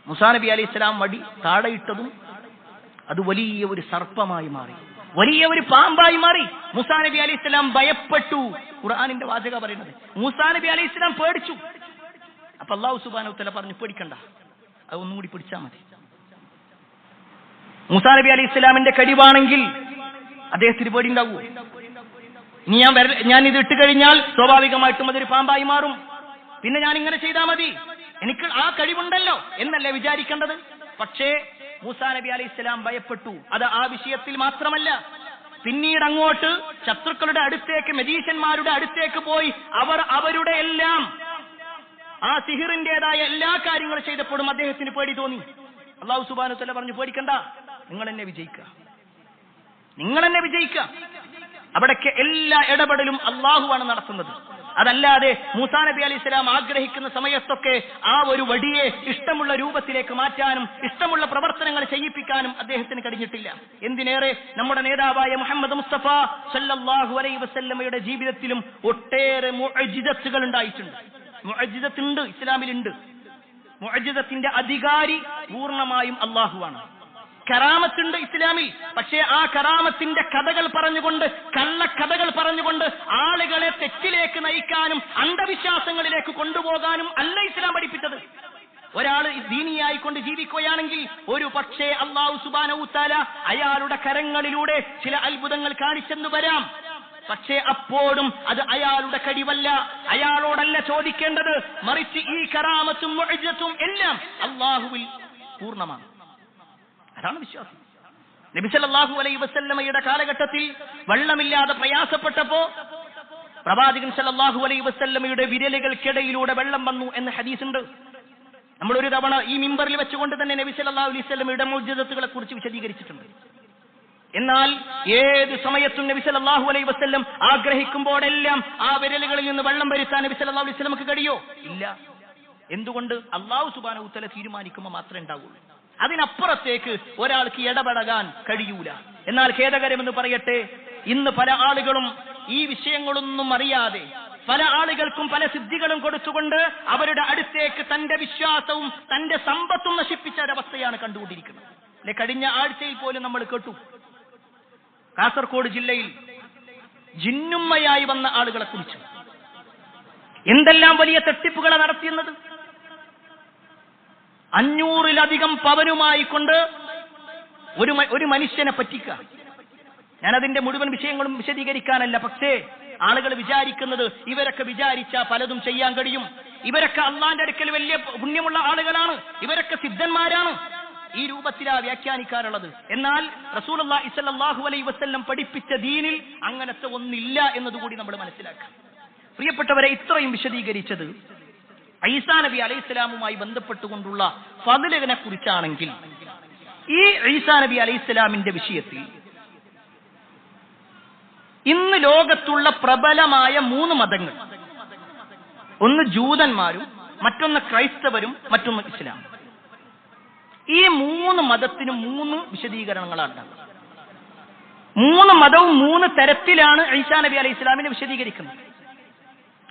മൂസാ നബി അലൈഹി സ്വലാം വടി താഴെയിട്ടതും അത് വലിയ ഒരു സർപ്പമായി മാറി, വലിയ ഒരു പാമ്പായി മാറി. മൂസാ നബി അലൈഹി സ്വലാം ഭയപ്പെട്ടു. ഖുർആനിന്റെ വാചക പറയുന്നത്, മൂസാ നബി അലൈഹി സ്വലാം പേടിച്ചു. അപ്പൊ അല്ലാഹു സുബ്ഹാനഹു വതആല പറഞ്ഞു, പേടിക്കണ്ട, അത് ഒന്നുകൂടി പിടിച്ചാൽ മതി. മൂസാ നബി അലൈഹി ഇസ്ലാമിന്റെ കഴിവാണെങ്കിൽ അദ്ദേഹത്തിന് പേടി ഉണ്ടാവൂ? ഇനി ഞാൻ ഇത് ഇട്ട് കഴിഞ്ഞാൽ സ്വാഭാവികമായിട്ടും അതൊരു പാമ്പായി മാറും, പിന്നെ ഞാൻ ഇങ്ങനെ ചെയ്താൽ മതി, എനിക്ക് ആ കഴിവുണ്ടല്ലോ എന്നല്ലേ വിചാരിക്കേണ്ടത്. പക്ഷേ മൂസാ നബി അലൈഹി ഇസ്ലാം ഭയപ്പെട്ടു. അത് ആ വിഷയത്തിൽ മാത്രമല്ല, പിന്നീട് അങ്ങോട്ട് ശത്രുക്കളുടെ അടുത്തേക്ക്, മജീഷ്യന്മാരുടെ അടുത്തേക്ക് പോയി അവരുടെ എല്ലാം ആ സിഹിറിന്റേതായ എല്ലാ കാര്യങ്ങളും ചെയ്തപ്പോഴും അദ്ദേഹത്തിന് പേടി തോന്നി. അല്ലാഹു സുബ്ഹാനഹു വതആല പറഞ്ഞു, പേടിക്കണ്ട, നിങ്ങൾ എന്നെ വിജയിക്കുക, നിങ്ങൾ എന്നെ വിജയിക്കുക. അവിടേക്ക് എല്ലാ ഇടപെടലും അള്ളാഹുവാണ് നടത്തുന്നത്. അതല്ലാതെ മൂസാ നബി അലൈഹി സ്വലാം ആഗ്രഹിക്കുന്ന സമയത്തൊക്കെ ആ ഒരു വടിയെ ഇഷ്ടമുള്ള രൂപത്തിലേക്ക് മാറ്റാനും ഇഷ്ടമുള്ള പ്രവർത്തനങ്ങൾ ചെയ്യിപ്പിക്കാനും അദ്ദേഹത്തിന് കഴിഞ്ഞിട്ടില്ല. എന്തിനേറെ നമ്മുടെ നേതാവായ മുഹമ്മദ് മുസ്തഫ സല്ലല്ലാഹു അലൈഹി വസല്ലമയുടെ ജീവിതത്തിലും ഒട്ടേറെ മുഅ്ജിസത്തുകൾ ഉണ്ടായിട്ടുണ്ട്. മുഅ്ജിസത്തുണ്ട്, ഇസ്ലാമിലുണ്ട്. മുഅ്ജിസത്തിന്റെ അധികാരി പൂർണ്ണമായും അല്ലാഹുവാണ്. കറാമത്തുണ്ട് ഇസ്ലാമിൽ. പക്ഷേ ആ കറാമത്തിന്റെ കഥകൾ പറഞ്ഞുകൊണ്ട്, കള്ളക്കഥകൾ പറഞ്ഞുകൊണ്ട് ആളുകളെ തെറ്റിലേക്ക് നയിക്കാനും അന്ധവിശ്വാസങ്ങളിലേക്ക് കൊണ്ടുപോകാനും അല്ല ഇസ്ലാം പഠിപ്പിച്ചത്. ഒരാൾ ദീനിയായിക്കൊണ്ട് ജീവിക്കുകയാണെങ്കിൽ ഒരു പക്ഷേ അല്ലാഹു സുബ്ഹാനഹു തആല അയാളുടെ കരങ്ങളിലൂടെ ചില അത്ഭുതങ്ങൾ കാണിച്ചെന്ന് വരാം. പക്ഷേ അപ്പോഴും അത് അയാളുടെ കഴിവല്ല, അയാളോടല്ല ചോദിക്കേണ്ടത്. മറിച്ച് ഈ കറാമത്തും മുഅ്ജിസത്തും എല്ലാം അല്ലാഹുവിൽ പൂർണ്ണമാണ്. അതാണ് വിശ്വാസം. നബി സല്ലല്ലാഹു അലൈഹി വസല്ലമയുടെ കാലഘട്ടത്തിൽ വെള്ളമില്ലാതെ പ്രയാസപ്പെട്ടപ്പോ പ്രവാചകൻ സല്ലല്ലാഹു അലൈഹി വസല്ലമയുടെ വിരലുകൾക്കിടയിലൂടെ വെള്ളം വന്നു എന്ന ഹദീസുണ്ട്. നമ്മൾ ഒരു തവണ ഈ മിമ്പറിൽ വെച്ചുകൊണ്ട് തന്നെ നബി സല്ലല്ലാഹു അലൈഹി വസല്ലമയുടെ മുഅ്ജിസത്തുകളെ കുറിച്ച് വിശദീകരിച്ചിട്ടുണ്ട്. എന്നാൽ ഏത് സമയത്തും നബി സല്ലല്ലാഹു അലൈഹി വസല്ലം ആഗ്രഹിക്കുമ്പോഴെല്ലാം ആ വിരലുകളിൽ നിന്ന് വെള്ളം വരുത്താൻ നബി സല്ലല്ലാഹു അലൈഹി വസല്ലമക്ക് കഴിയോ? ഇല്ല. എന്തുകൊണ്ട്? അല്ലാഹു സുബ്ഹാനഹു വ തആല തീരുമാനിക്കുമ്പോൾ മാത്രമേ ഉണ്ടാവുള്ളൂ. അതിനപ്പുറത്തേക്ക് ഒരാൾക്ക് ഇടപെടാൻ കഴിയൂല. എന്നാൽ ഖേദകരമെന്ന് പറയട്ടെ, ഇന്ന് പല ആളുകളും ഈ വിഷയങ്ങളൊന്നും അറിയാതെ, പല ആളുകൾക്കും പല സിദ്ധികളും കൊടുത്തുകൊണ്ട് അവരുടെ അടുത്തേക്ക് തന്റെ വിശ്വാസവും തന്റെ സമ്പത്തും നശിപ്പിച്ച ഒരവസ്ഥയാണ് കണ്ടുകൊണ്ടിരിക്കുന്നത്. അല്ലെ, കഴിഞ്ഞ ആഴ്ചയിൽ പോലും നമ്മൾ കേട്ടു, കാസർഗോഡ് ജില്ലയിൽ ജിന്നുമ്മയായി വന്ന ആളുകളെ കുറിച്ച് എന്തെല്ലാം വലിയ തട്ടിപ്പുകളെ നടത്തിയെന്നത്. 500-ലധികം പവനുമായി കൊണ്ട് ഒരു മനുഷ്യനെ പറ്റിക്കുക. ഞാനതിന്റെ മുഴുവൻ വിഷയങ്ങളും വിശദീകരിക്കാനല്ല. പക്ഷേ ആളുകൾ വിചാരിക്കുന്നത് ഇവരൊക്കെ വിചാരിച്ചാൽ പലതും ചെയ്യാൻ കഴിയും, ഇവരൊക്കെ അള്ളാന്റെ അടുക്കൽ വലിയ പുണ്യമുള്ള ആളുകളാണ്, ഇവരൊക്കെ സിദ്ധന്മാരാണ്. ഈ രൂപത്തിലാ വ്യാഖ്യാനിക്കാറുള്ളത്. എന്നാൽ റസൂലുള്ളാഹി സ്വല്ലല്ലാഹു അലൈഹി വസല്ലം പഠിപ്പിച്ച ദീനിൽ അങ്ങനത്തെ ഒന്നില്ല എന്നതുകൂടി നമ്മൾ മനസ്സിലാക്കാം. പ്രിയപ്പെട്ടവരെ, ഇത്രയും വിശദീകരിച്ചത് ഈസാ നബി അലൈഹിസ്സലാമുമായി ബന്ധപ്പെട്ടുകൊണ്ടുള്ള ഫദ്ലിനെ കുറിച്ചാണെങ്കിൽ, ഈ ഈസാ നബി അലൈഹിസ്സലാമിന്റെ വിഷയത്തിൽ ഇന്ന് ലോകത്തുള്ള പ്രബലമായ 3 മതങ്ങൾ, ഒന്ന് ജൂതന്മാരും, മറ്റൊന്ന് ക്രൈസ്തവരും, മറ്റൊന്ന് ഇസ്ലാം. ഈ 3 മതത്തിനും 3 വിശദീകരണങ്ങളാണ്. 3 മതവും 3 തരത്തിലാണ് ഈസാ നബി അലൈഹി ഇസ്ലാമിനെ വിശദീകരിക്കുന്നത്.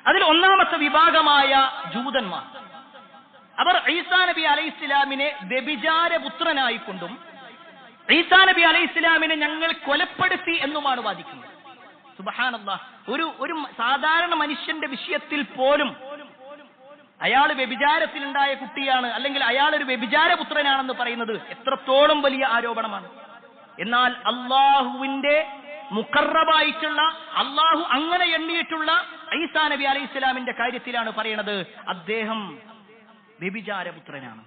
അതിൽ ഒന്നാമത്തെ വിഭാഗമായ ജൂതന്മാർ, അവർ ഈസാ നബി അലൈഹി ഇസ്ലാമിനെ വ്യഭിചാരപുത്രനായിക്കൊണ്ടും ഈസാ നബി അലൈഹി ഇസ്ലാമിനെ ഞങ്ങൾ കൊലപ്പെടുത്തി എന്നുമാണ് വാദിക്കുന്നത്. സുബ്ഹാനല്ലാഹ്, ഒരു സാധാരണ മനുഷ്യന്റെ വിഷയത്തിൽ പോലും അയാൾ വ്യഭിചാരത്തിലുണ്ടായ കുട്ടിയാണ്, അല്ലെങ്കിൽ അയാൾ ഒരു വ്യഭിചാരപുത്രനാണെന്ന് പറയുന്നത് എത്രത്തോളം വലിയ ആരോപണമാണ്. എന്നാൽ അള്ളാഹുവിന്റെ മുഖറബായിട്ടുള്ള, അള്ളാഹു അങ്ങനെ എണ്ണിയിട്ടുള്ള ഈസാ നബി അലൈഹി ഇസ്ലാമിന്റെ കാര്യത്തിലാണ് പറയുന്നത് അദ്ദേഹം വ്യഭിചാരപുത്രനാണ്.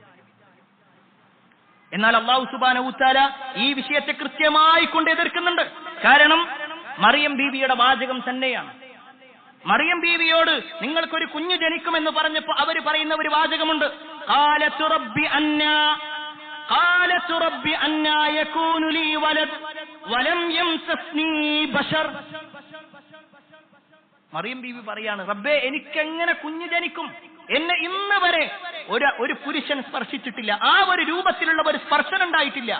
എന്നാൽ അല്ലാഹു സുബ്ഹാനഹു വ തആല ഈ വിഷയത്തെ കൃത്യമായി കൊണ്ട് എതിർക്കുന്നുണ്ട്. കാരണം മറിയം ബീവിയുടെ വാചകം തന്നെയാണ്. മറിയം ബീവിയോട് നിങ്ങൾക്കൊരു കുഞ്ഞു ജനിക്കുമെന്ന് പറഞ്ഞപ്പോൾ അവർ പറയുന്ന ഒരു വാചകമുണ്ട്, ഖാലതു റബ്ബി അന്നാ യകൂനു ലീ വലദ് വലം യംസസ്നീ ബശർ. മറിയം ബീവി പറയാണ്, റബ്ബേ എനിക്കെങ്ങനെ കുഞ്ഞു ജനിക്കും? എന്നെ ഇന്ന് വരെ ഒരു പുരുഷൻ സ്പർശിച്ചിട്ടില്ല, ആ ഒരു രൂപത്തിലുള്ള ഒരു സ്പർശനം ഉണ്ടായിട്ടില്ല,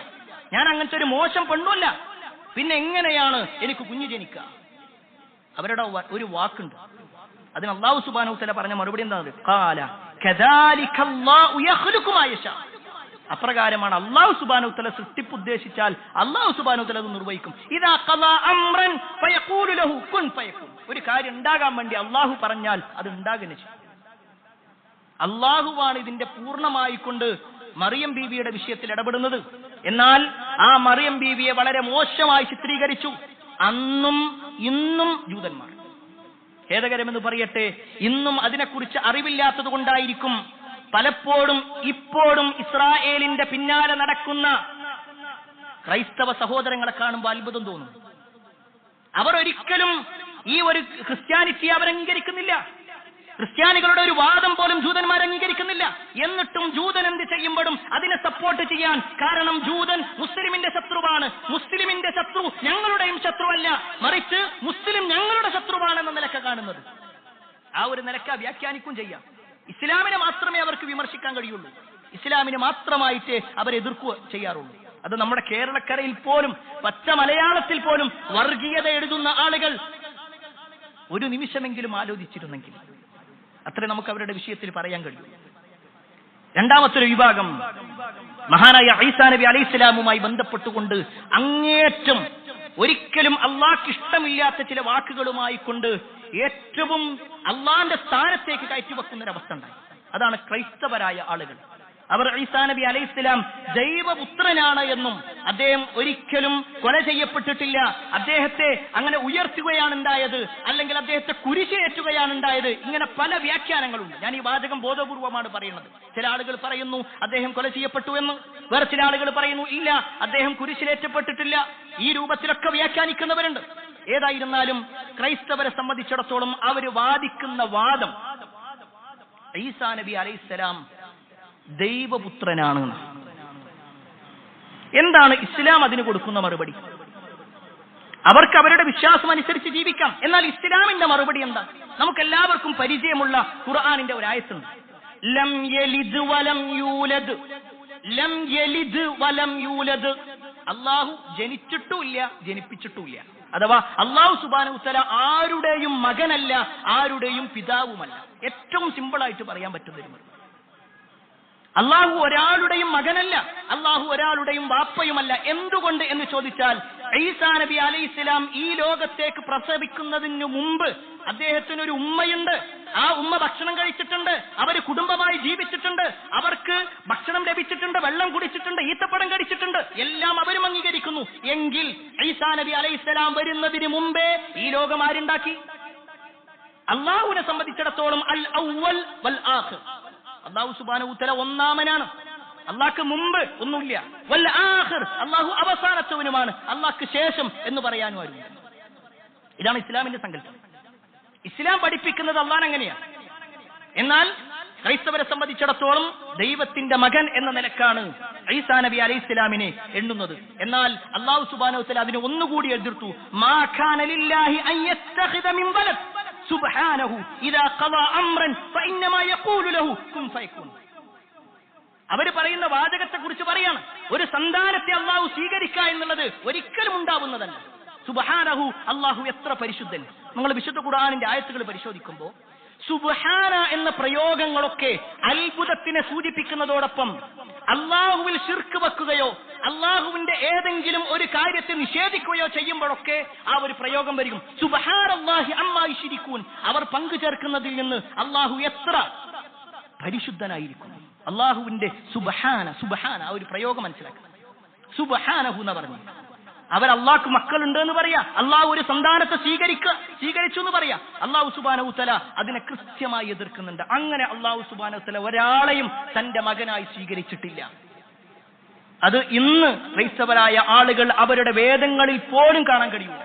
ഞാൻ അങ്ങനത്തെ ഒരു മോശം പെണ്ണുമല്ല, പിന്നെ എങ്ങനെയാണ് എനിക്ക് കുഞ്ഞു ജനിക്കുക? അവരുടെ ഒരു വാക്കുണ്ട്, അതിന് അല്ലാഹു സുബ്ഹാനഹു വ തആല പറഞ്ഞ മറുപടി എന്താണ്? ഖാല കദാലിക അല്ലാഹു യഖ്ലുഖു മാ യശാ. അപ്രകാരമാണ് അല്ലാഹു സുബ്ഹാനഹു വ തആല സൃഷ്ടിപ്പ് ഉദ്ദേശിച്ചാൽ അല്ലാഹു സുബ്ഹാനഹു വ തആല അത് നിർവഹിക്കും. ഇദാ ഖലാ അംറൻ ഫയഖൂലു ലഹു കുൻ ഫയകുൻ. ഒരു കാര്യം ഉണ്ടാകാൻ വേണ്ടി അല്ലാഹു പറഞ്ഞാൽ അത് ഉണ്ടാകുകയും ചെയ്യും. അല്ലാഹുവാണ് ഇതിന്റെ പൂർണ്ണമായി കൊണ്ട് മറിയം ബീവിയുടെ വിഷയത്തിൽ ഇടപെടുന്നത്. എന്നാൽ ആ മറിയം ബീവിയെ വളരെ മോശമായി ചിത്രീകരിച്ചു അന്നും ഇന്നും ജൂതന്മാർ. ഖേദകരമെന്ന് പറയട്ടെ, ഇന്നും അതിനെക്കുറിച്ച് അറിവില്ലാത്തത് കൊണ്ടായിരിക്കും പലപ്പോഴും ഇപ്പോഴും ഇസ്രായേലിന്റെ പിന്നാലെ നടക്കുന്ന ക്രൈസ്തവ സഹോദരങ്ങളെ കാണുമ്പോൾ അത്ഭുതം തോന്നും. അവർ ഒരിക്കലും ഈ ഒരു ക്രിസ്ത്യാനിറ്റി അവർ അംഗീകരിക്കുന്നില്ല. ക്രിസ്ത്യാനികളുടെ ഒരു വാദം പോലും ജൂതന്മാർ അംഗീകരിക്കുന്നില്ല. എന്നിട്ടും ജൂതൻ എന്ത് ചെയ്യുമ്പോഴും അതിനെ സപ്പോർട്ട് ചെയ്യാൻ, കാരണം ജൂതൻ മുസ്ലിമിന്റെ ശത്രുവാണ്, മുസ്ലിമിന്റെ ശത്രു ഞങ്ങളുടെയും ശത്രുവല്ല, മറിച്ച് മുസ്ലിം ഞങ്ങളുടെ ശത്രുവാണെന്ന നിലക്ക് കാണുന്നത്. ആ ഒരു നിലക്ക് വ്യാഖ്യാനിക്കും ചെയ്യാം. ഇസ്ലാമിനെ മാത്രമേ അവർക്ക് വിമർശിക്കാൻ കഴിയുള്ളൂ, ഇസ്ലാമിനെ മാത്രമായിട്ട് അവരെതിർക്കുക ചെയ്യാറുള്ളൂ. അത് നമ്മുടെ കേരളക്കരയിൽ പോലും പച്ച മലയാളത്തിൽ പോലും വർഗീയത എഴുതുന്ന ആളുകൾ ഒരു നിമിഷമെങ്കിലും ആലോചിച്ചിരുന്നെങ്കിൽ അത്രേ നമുക്ക് അവരുടെ വിഷയത്തിൽ പറയാൻ കഴിയും. രണ്ടാമത്തെ വിഭാഗം മഹാനായ ഈസാ നബി അലൈഹിസ്സലാമുമായി ബന്ധപ്പെട്ടുകൊണ്ട് അങ്ങേറ്റം ഒരിക്കലും അള്ളാഹ്ക്ക് ഇഷ്ടമില്ലാത്ത ചില വാക്കുകളുമായി കൊണ്ട് ഏറ്റവും അള്ളാന്റെ സ്ഥാനത്തേക്ക് കയറ്റിവെക്കുന്നൊരവസ്ഥ ഉണ്ടായി. അതാണ് ക്രൈസ്തവരായ ആളുകൾ. അവർ ഈസാ നബി അലൈഹിസ്സലാം ദൈവപുത്രനാണ് എന്നും അദ്ദേഹം ഒരിക്കലും കൊല ചെയ്യപ്പെട്ടിട്ടില്ല, അദ്ദേഹത്തെ അങ്ങനെ ഉയർത്തുകയാണ് ഉണ്ടായത്, അല്ലെങ്കിൽ അദ്ദേഹത്തെ കുരിശിലേറ്റുകയാണ് ഉണ്ടായത്, ഇങ്ങനെ പല വ്യാഖ്യാനങ്ങളുണ്ട്. ഞാൻ ഈ വാചകം ബോധപൂർവമാണ് പറയുന്നത്. ചില ആളുകൾ പറയുന്നു അദ്ദേഹം കൊല ചെയ്യപ്പെട്ടു എന്ന്, വേറെ ചില ആളുകൾ പറയുന്നു ഇല്ല അദ്ദേഹം കുരിശിലേറ്റപ്പെട്ടിട്ടില്ല. ഈ രൂപത്തിലൊക്കെ വ്യാഖ്യാനിക്കുന്നവരുണ്ട്. ഏതായിരുന്നാലും ക്രൈസ്തവരെ സംബന്ധിച്ചിടത്തോളം അവർ വാദിക്കുന്ന വാദം ഈസാ നബി അലൈഹിസ്സലാം ദൈവപുത്രനാണ്. എന്താണ് ഇസ്ലാം അതിന് കൊടുക്കുന്ന മറുപടി? അവർക്ക് അവരുടെ വിശ്വാസം അനുസരിച്ച് ജീവിക്കാം. എന്നാൽ ഇസ്ലാമിന്റെ മറുപടി എന്താ? നമുക്കെല്ലാവർക്കും പരിചയമുള്ള ഖുർആനിന്റെ ഒരു ആയത്തുണ്ട്, ലം യലിദ് വലം യൂലദ്. ലം യലിദ് വലം യൂലദ്, അല്ലാഹു ജനിച്ചിട്ടുമില്ല ജനിപ്പിച്ചിട്ടുമില്ല. അഥവാ അല്ലാഹു സുബ്ഹാനഹു വ തആല ആരുടെയും മകനല്ല, ആരുടെയും പിതാവുമല്ല. ഏറ്റവും സിമ്പിളായിട്ട് പറയാൻ പറ്റുന്ന അള്ളാഹു ഒരാളുടെയും മകനല്ല, അള്ളാഹു ഒരാളുടെയും വാപ്പയുമല്ല. എന്തുകൊണ്ട് എന്ന് ചോദിച്ചാൽ ഈസാ നബി അലൈഹിസ്സലാം ഈ ലോകത്തേക്ക് പ്രസവിക്കുന്നതിന് മുമ്പ് അദ്ദേഹത്തിനൊരു ഉമ്മയുണ്ട്. ആ ഉമ്മ ഭക്ഷണം കഴിച്ചിട്ടുണ്ട്, അവര് കുടുംബമായി ജീവിച്ചിട്ടുണ്ട്, അവർക്ക് ഭക്ഷണം ലഭിച്ചിട്ടുണ്ട്, വെള്ളം കുടിച്ചിട്ടുണ്ട്, ഈത്തപ്പഴം കഴിച്ചിട്ടുണ്ട്, എല്ലാം അവരും അംഗീകരിക്കുന്നു. എങ്കിൽ ഈസാ നബി അലൈഹിസ്സലാം വരുന്നതിന് മുമ്പേ ഈ ലോകം ആരുണ്ടാക്കി? അള്ളാഹുവിനെ സംബന്ധിച്ചിടത്തോളം അൽ അവ്വൽ വൽ ആഖിർ, അല്ലാഹു സുബ്ഹാനഹു വ തആല ഒന്നാമനാണ്, അല്ലാഹ്ക്ക് മുമ്പ് ഒന്നുമില്ല. വൽ ആഖിർ, അല്ലാഹു അവസാനത്തവനുമാണ്, അല്ലാഹ്ക്ക് ശേഷം എന്ന് പറയാനും ആരുമില്ല. ഇതാണ് ഇസ്ലാമിന്റെ സങ്കല്പം. ഇസ്ലാം പഠിപ്പിക്കുന്നത് അല്ലാഹ് അങ്ങനെയാണ്. എന്നാൽ ക്രൈസ്തവരെ സംബന്ധിച്ചിടത്തോളം ദൈവത്തിന്റെ മകൻ എന്ന നിലക്കാണ് ഈസാ നബി അലൈഹിസ്സലാമിനെ എണ്ണുന്നത്. എന്നാൽ അല്ലാഹു സുബ്ഹാനഹു വ തആല അതിനെ ഒന്നുകൂടി എതിർത്തു. മാ കാന ലില്ലാഹി അൻ യത്തഖിദ മിൻ വലദ് സുബ്ഹാനഹു ഇദാ ഖദാ അംറൻ ഫഇന്നമാ യഖൂലു ലഹു കുൻ ഫയകുൻ. അവർ പറയുന്ന വാചകത്തെ കുറിച്ച് പറയാണ്, ഒരു സന്താനത്തെ അള്ളാഹു സ്വീകരിക്കുക എന്നുള്ളത് ഒരിക്കലും ഉണ്ടാവുന്നതല്ല. സുബ്ഹാനഹു, അള്ളാഹു എത്ര പരിശുദ്ധൻ. നിങ്ങൾ വിശുദ്ധ ഖുർആനിന്റെ ആയത്തുകൾ പരിശോധിക്കുമ്പോൾ സുബ്ഹാന എന്ന പ്രയോഗങ്ങളൊക്കെ അത്ഭുതത്തിനെ സൂചിപ്പിക്കുന്നതോടൊപ്പം അള്ളാഹുവിൽ ശിർക്ക് വെക്കുകയോ അള്ളാഹുവിന്റെ ഏതെങ്കിലും ഒരു കാര്യത്തെ നിഷേധിക്കുകയോ ചെയ്യുമ്പോഴൊക്കെ ആ ഒരു പ്രയോഗം വരും. സുബ്ഹാനല്ലാഹി അമ്മാ യുശ്രികൂൻ, അവർ പങ്കു ചേർക്കുന്നതിൽ നിന്ന് അള്ളാഹു എത്ര പരിശുദ്ധനായിരിക്കുന്നു. അള്ളാഹുവിന്റെ സുബ്ഹാന സുബ്ഹാന ആ ഒരു പ്രയോഗം മനസ്സിലാക്കുക. സുബ്ഹാനഹു എന്ന് പറഞ്ഞു അവർ അള്ളാഹ്ക്ക് മക്കളുണ്ട് എന്ന് പറയാ, അള്ളാഹു ഒരു സന്താനത്തെ സ്വീകരിച്ചു എന്ന് പറയാ. അള്ളാഹു സുബ്ഹാനഹു വ തആല അതിനെ കൃത്യമായി എതിർക്കുന്നുണ്ട്. അങ്ങനെ അള്ളാഹു സുബ്ഹാനഹു വ തആല ഒരാളെയും തന്റെ മകനായി സ്വീകരിച്ചിട്ടില്ല. അത് ഇന്ന് ക്രൈസ്തവരായ ആളുകൾ അവരുടെ വേദങ്ങളിൽ പോലും കാണാൻ കഴിയും.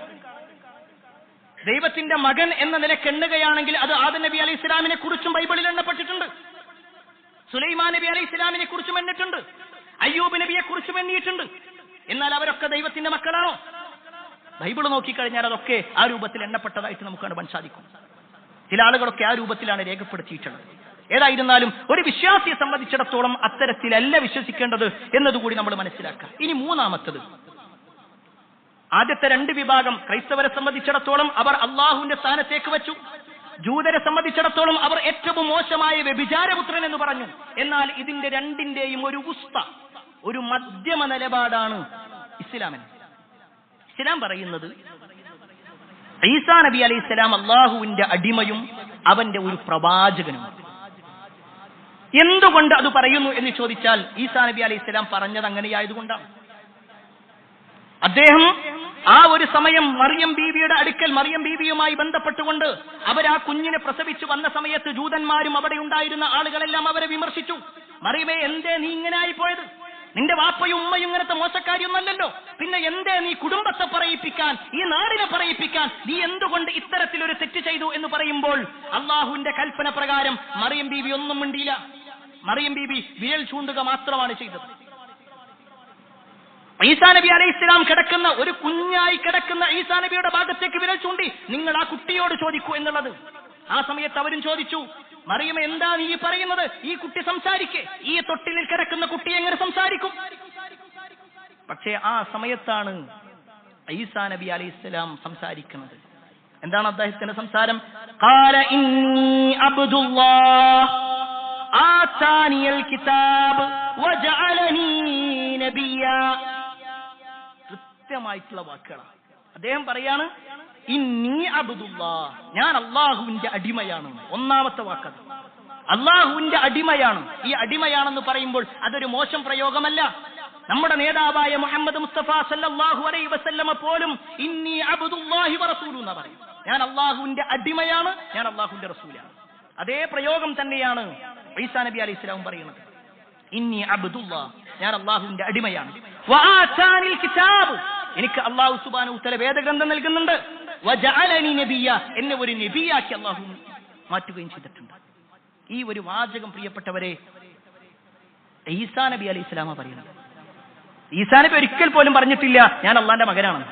ദൈവത്തിന്റെ മകൻ എന്ന നിലയ്ക്ക് എണ്ണുകയാണെങ്കിൽ അത് ആദം നബി അലൈഹി ഇസ്ലാമിനെ കുറിച്ചും ബൈബിളിൽ എണ്ണപ്പെട്ടിട്ടുണ്ട്, സുലൈമാൻ നബി അലൈഹി ഇസ്ലാമിനെ കുറിച്ചും എണ്ണിട്ടുണ്ട്, അയ്യൂബ് നബിയെ കുറിച്ചും എണ്ണിയിട്ടുണ്ട്. എന്നാൽ അവരൊക്കെ ദൈവത്തിന്റെ മക്കളാണോ? ബൈബിൾ നോക്കിക്കഴിഞ്ഞാൽ അതൊക്കെ ആ രൂപത്തിൽ എണ്ണപ്പെട്ടതായിട്ട് നമുക്ക് കാണാൻ സാധിക്കും. ചില ആളുകളൊക്കെ ആ രൂപത്തിലാണ് രേഖപ്പെടുത്തിയിട്ടുള്ളത്. ഏതായിരുന്നാലും ഒരു വിശ്വാസിയെ സംബന്ധിച്ചിടത്തോളം അത്തരത്തിലല്ല വിശ്വസിക്കേണ്ടത് എന്നതുകൂടി നമ്മൾ മനസ്സിലാക്കാം. ഇനി മൂന്നാമത്തത്, ആദ്യത്തെ രണ്ട് വിഭാഗം ക്രൈസ്തവരെ സംബന്ധിച്ചിടത്തോളം അവർ അള്ളാഹുവിന്റെ സ്ഥാനത്തേക്ക് വെച്ചു. ജൂതരെ സംബന്ധിച്ചിടത്തോളം അവർ ഏറ്റവും മോശമായ വ്യഭിചാരപുത്രൻ എന്ന് പറഞ്ഞു. എന്നാൽ ഇതിന്റെ രണ്ടിന്റെയും ഒരു ഉസ്ത, ഒരു മധ്യമ നിലപാടാണ് ഇസ്ലാമിന്. ഇസ്ലാം പറയുന്നത് ഈസാ നബി അലൈഹിസ്സലാം അള്ളാഹുവിന്റെ അടിമയും അവന്റെ ഒരു പ്രവാചകനും. എന്തുകൊണ്ട് അത് പറയുന്നു എന്ന് ചോദിച്ചാൽ ഈസാ നബി അലൈഹിസ്സലാം പറഞ്ഞത് അങ്ങനെയായതുകൊണ്ടാണ്. അദ്ദേഹം ആ ഒരു സമയം മറിയം ബീവിയുടെ അടുക്കൽ മറിയം ബീവിയുമായി ബന്ധപ്പെട്ടുകൊണ്ട് അവരാ കുഞ്ഞിനെ പ്രസവിച്ചു വന്ന സമയത്ത് ജൂതന്മാരും അവിടെ ഉണ്ടായിരുന്ന ആളുകളെല്ലാം അവരെ വിമർശിച്ചു. മറിയമേ, എന്തേ നീ ഇങ്ങനെയായി പോയത്? നിന്റെ വാപ്പയും ഉമ്മയും ഇങ്ങനത്തെ മോശക്കാരിയൊന്നല്ലല്ലോ, പിന്നെ എന്തേ നീ കുടുംബത്തെ പറയിപ്പിക്കാൻ, ഈ നാടിനെ പറയിപ്പിക്കാൻ നീ എന്തുകൊണ്ട് ഇത്തരത്തിലൊരു തെറ്റ് ചെയ്തു എന്ന് പറയുമ്പോൾ അള്ളാഹുവിന്റെ കൽപ്പന പ്രകാരം മറിയം ബീവി ഒന്നും മിണ്ടിയില്ല. മറിയം ബീവി വിരൽ ചൂണ്ടുക മാത്രമാണ് ചെയ്തത്. ഈസാ നബി അലൈഹിസ്സലാം കിടക്കുന്ന ഒരു കുഞ്ഞായി കിടക്കുന്ന ഈസാ നബിയുടെ ഭാഗത്തേക്ക് വിരൽ ചൂണ്ടി നിങ്ങൾ ആ കുട്ടിയോട് ചോദിക്കൂ എന്നുള്ളത്. ആ സമയത്ത് അവരും ചോദിച്ചു, മറിയം എന്താ നീ പറയുന്നത്? ഈ കുട്ടി സംസാരിക്കേ, ഈ തൊട്ടിലിൽ കിടക്കുന്ന കുട്ടി എങ്ങനെ സംസാരിക്കും? പക്ഷേ ആ സമയത്താണ് ഈസാ നബി അലൈഹിസ്സലാം സംസാരിക്കുന്നത്. എന്താണ് അദ്ദേഹത്തിന്റെ സംസാരം? ഖാല ഇന്നി അബ്ദുല്ലാഹ് ആതാനിയൽ കിതാബ് വജഅലനീ നബിയ്യ. കൃത്യമായിട്ടുള്ള വാക്കുകളാണ്. അദ്ദേഹം പറയാണ്, ഇന്നി അബ്ദുല്ലാഹ്, ഞാൻ അല്ലാഹുവിന്റെ അടിമയാണ്. ഒന്നാമത്തെ വാക്കത്, അല്ലാഹുവിന്റെ അടിമയാണ്. ഈ അടിമയാണെന്ന് പറയുമ്പോൾ അതൊരു മോശം പ്രയോഗമല്ല. നമ്മുടെ നേതാവായ മുഹമ്മദ് മുസ്തഫ സല്ലല്ലാഹു അലൈഹി വസല്ലമ പോലും ഇന്നി അബ്ദുല്ലാഹി വറസൂലു എന്ന് പറയും. ഞാൻ അല്ലാഹുവിന്റെ അടിമയാണ്, ഞാൻ അല്ലാഹുവിന്റെ റസൂലാണ്. അതേ പ്രയോഗം തന്നെയാണ് ഈസാ നബി അലൈഹി സ്വലാം പറയുന്നത്. ഇന്നി അബ്ദുല്ലാഹ്, ഞാൻ അല്ലാഹുവിന്റെ അടിമയാണ്. വആതാനിൽ കിതാബ്, എനിക്ക് അല്ലാഹു സുബ്ഹാനഹു വ തആല വേദഗ്രന്ഥം നൽകുന്നുണ്ട്. വജഅലനി നബിയ്യ, എന്നെ ഒരു നബിയാക്കി അല്ലാഹു മാറ്റുകയും ചെയ്തിട്ടുണ്ട്. ഈ ഒരു വാചകം പ്രിയപ്പെട്ടവരെ ഈസാ നബി അലൈഹി സ്വലാമ പറയുന്നത്. ഈസാ നബി ഒരിക്കൽ പോലും പറഞ്ഞിട്ടില്ല ഞാൻ അള്ളാന്റെ മകനാണ്,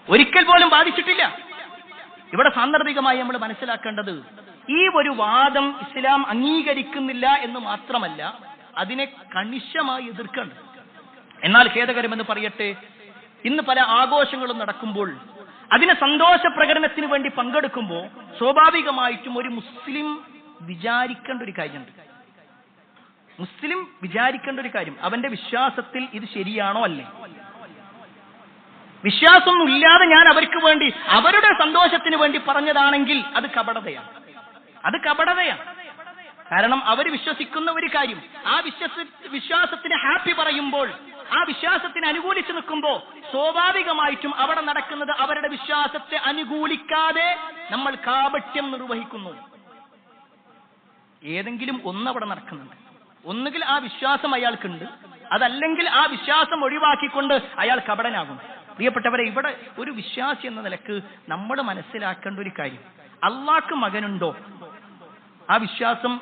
ഒരിക്കൽ പോലും ബാധിച്ചിട്ടില്ല. ഇവിടെ സാന്ദർഭികമായി നമ്മൾ മനസ്സിലാക്കേണ്ടത്, ഈ ഒരു വാദം ഇസ്ലാം അംഗീകരിക്കുന്നില്ല എന്ന് മാത്രമല്ല, അതിനെ കണിശമായി എതിർക്കേണ്ടത്. എന്നാൽ ഖേദകരമെന്ന് പറയട്ടെ, ഇന്ന് പല ആഘോഷങ്ങളും നടക്കുമ്പോൾ അതിന് സന്തോഷ പ്രകടനത്തിന് വേണ്ടി പങ്കെടുക്കുമ്പോൾ സ്വാഭാവികമായിട്ടും ഒരു മുസ്ലിം വിചാരിക്കേണ്ട ഒരു കാര്യമുണ്ട്. മുസ്ലിം വിചാരിക്കേണ്ട ഒരു കാര്യം, അവന്റെ വിശ്വാസത്തിൽ ഇത് ശരിയാണോ അല്ലേ? വിശ്വാസമൊന്നും ഇല്ലാതെ ഞാൻ അവർക്ക് വേണ്ടി, അവരുടെ സന്തോഷത്തിന് വേണ്ടി പറഞ്ഞതാണെങ്കിൽ അത് കപടതയാണ്. അത് കപടതയാണ്. കാരണം അവർ വിശ്വസിക്കുന്ന ഒരു കാര്യം, ആ വിശ്വാസത്തിന് ഹാപ്പി പറയുമ്പോൾ, ആ വിശ്വാസത്തിന് അനുകൂലിച്ച് നിൽക്കുമ്പോൾ സ്വാഭാവികമായിട്ടും അവിടെ നടക്കുന്നത് അവരുടെ വിശ്വാസത്തെ അനുകൂലിക്കാതെ നമ്മൾ കാപട്യം നിർവഹിക്കുന്നു. ഏതെങ്കിലും ഒന്നവിടെ നടക്കുന്നുണ്ട്. ഒന്നുകിൽ ആ വിശ്വാസം അയാൾക്കുണ്ട്, അതല്ലെങ്കിൽ ആ വിശ്വാസം ഒഴിവാക്കിക്കൊണ്ട് അയാൾ കപടനാകും. പ്രിയപ്പെട്ടവരെ, ഇവിടെ ഒരു വിശ്വാസി എന്ന നിലക്ക് നമ്മൾ മനസ്സിലാക്കേണ്ട ഒരു കാര്യം, അള്ളാഹ്ക്ക് മകനുണ്ടോ? ആ വിശ്വാസം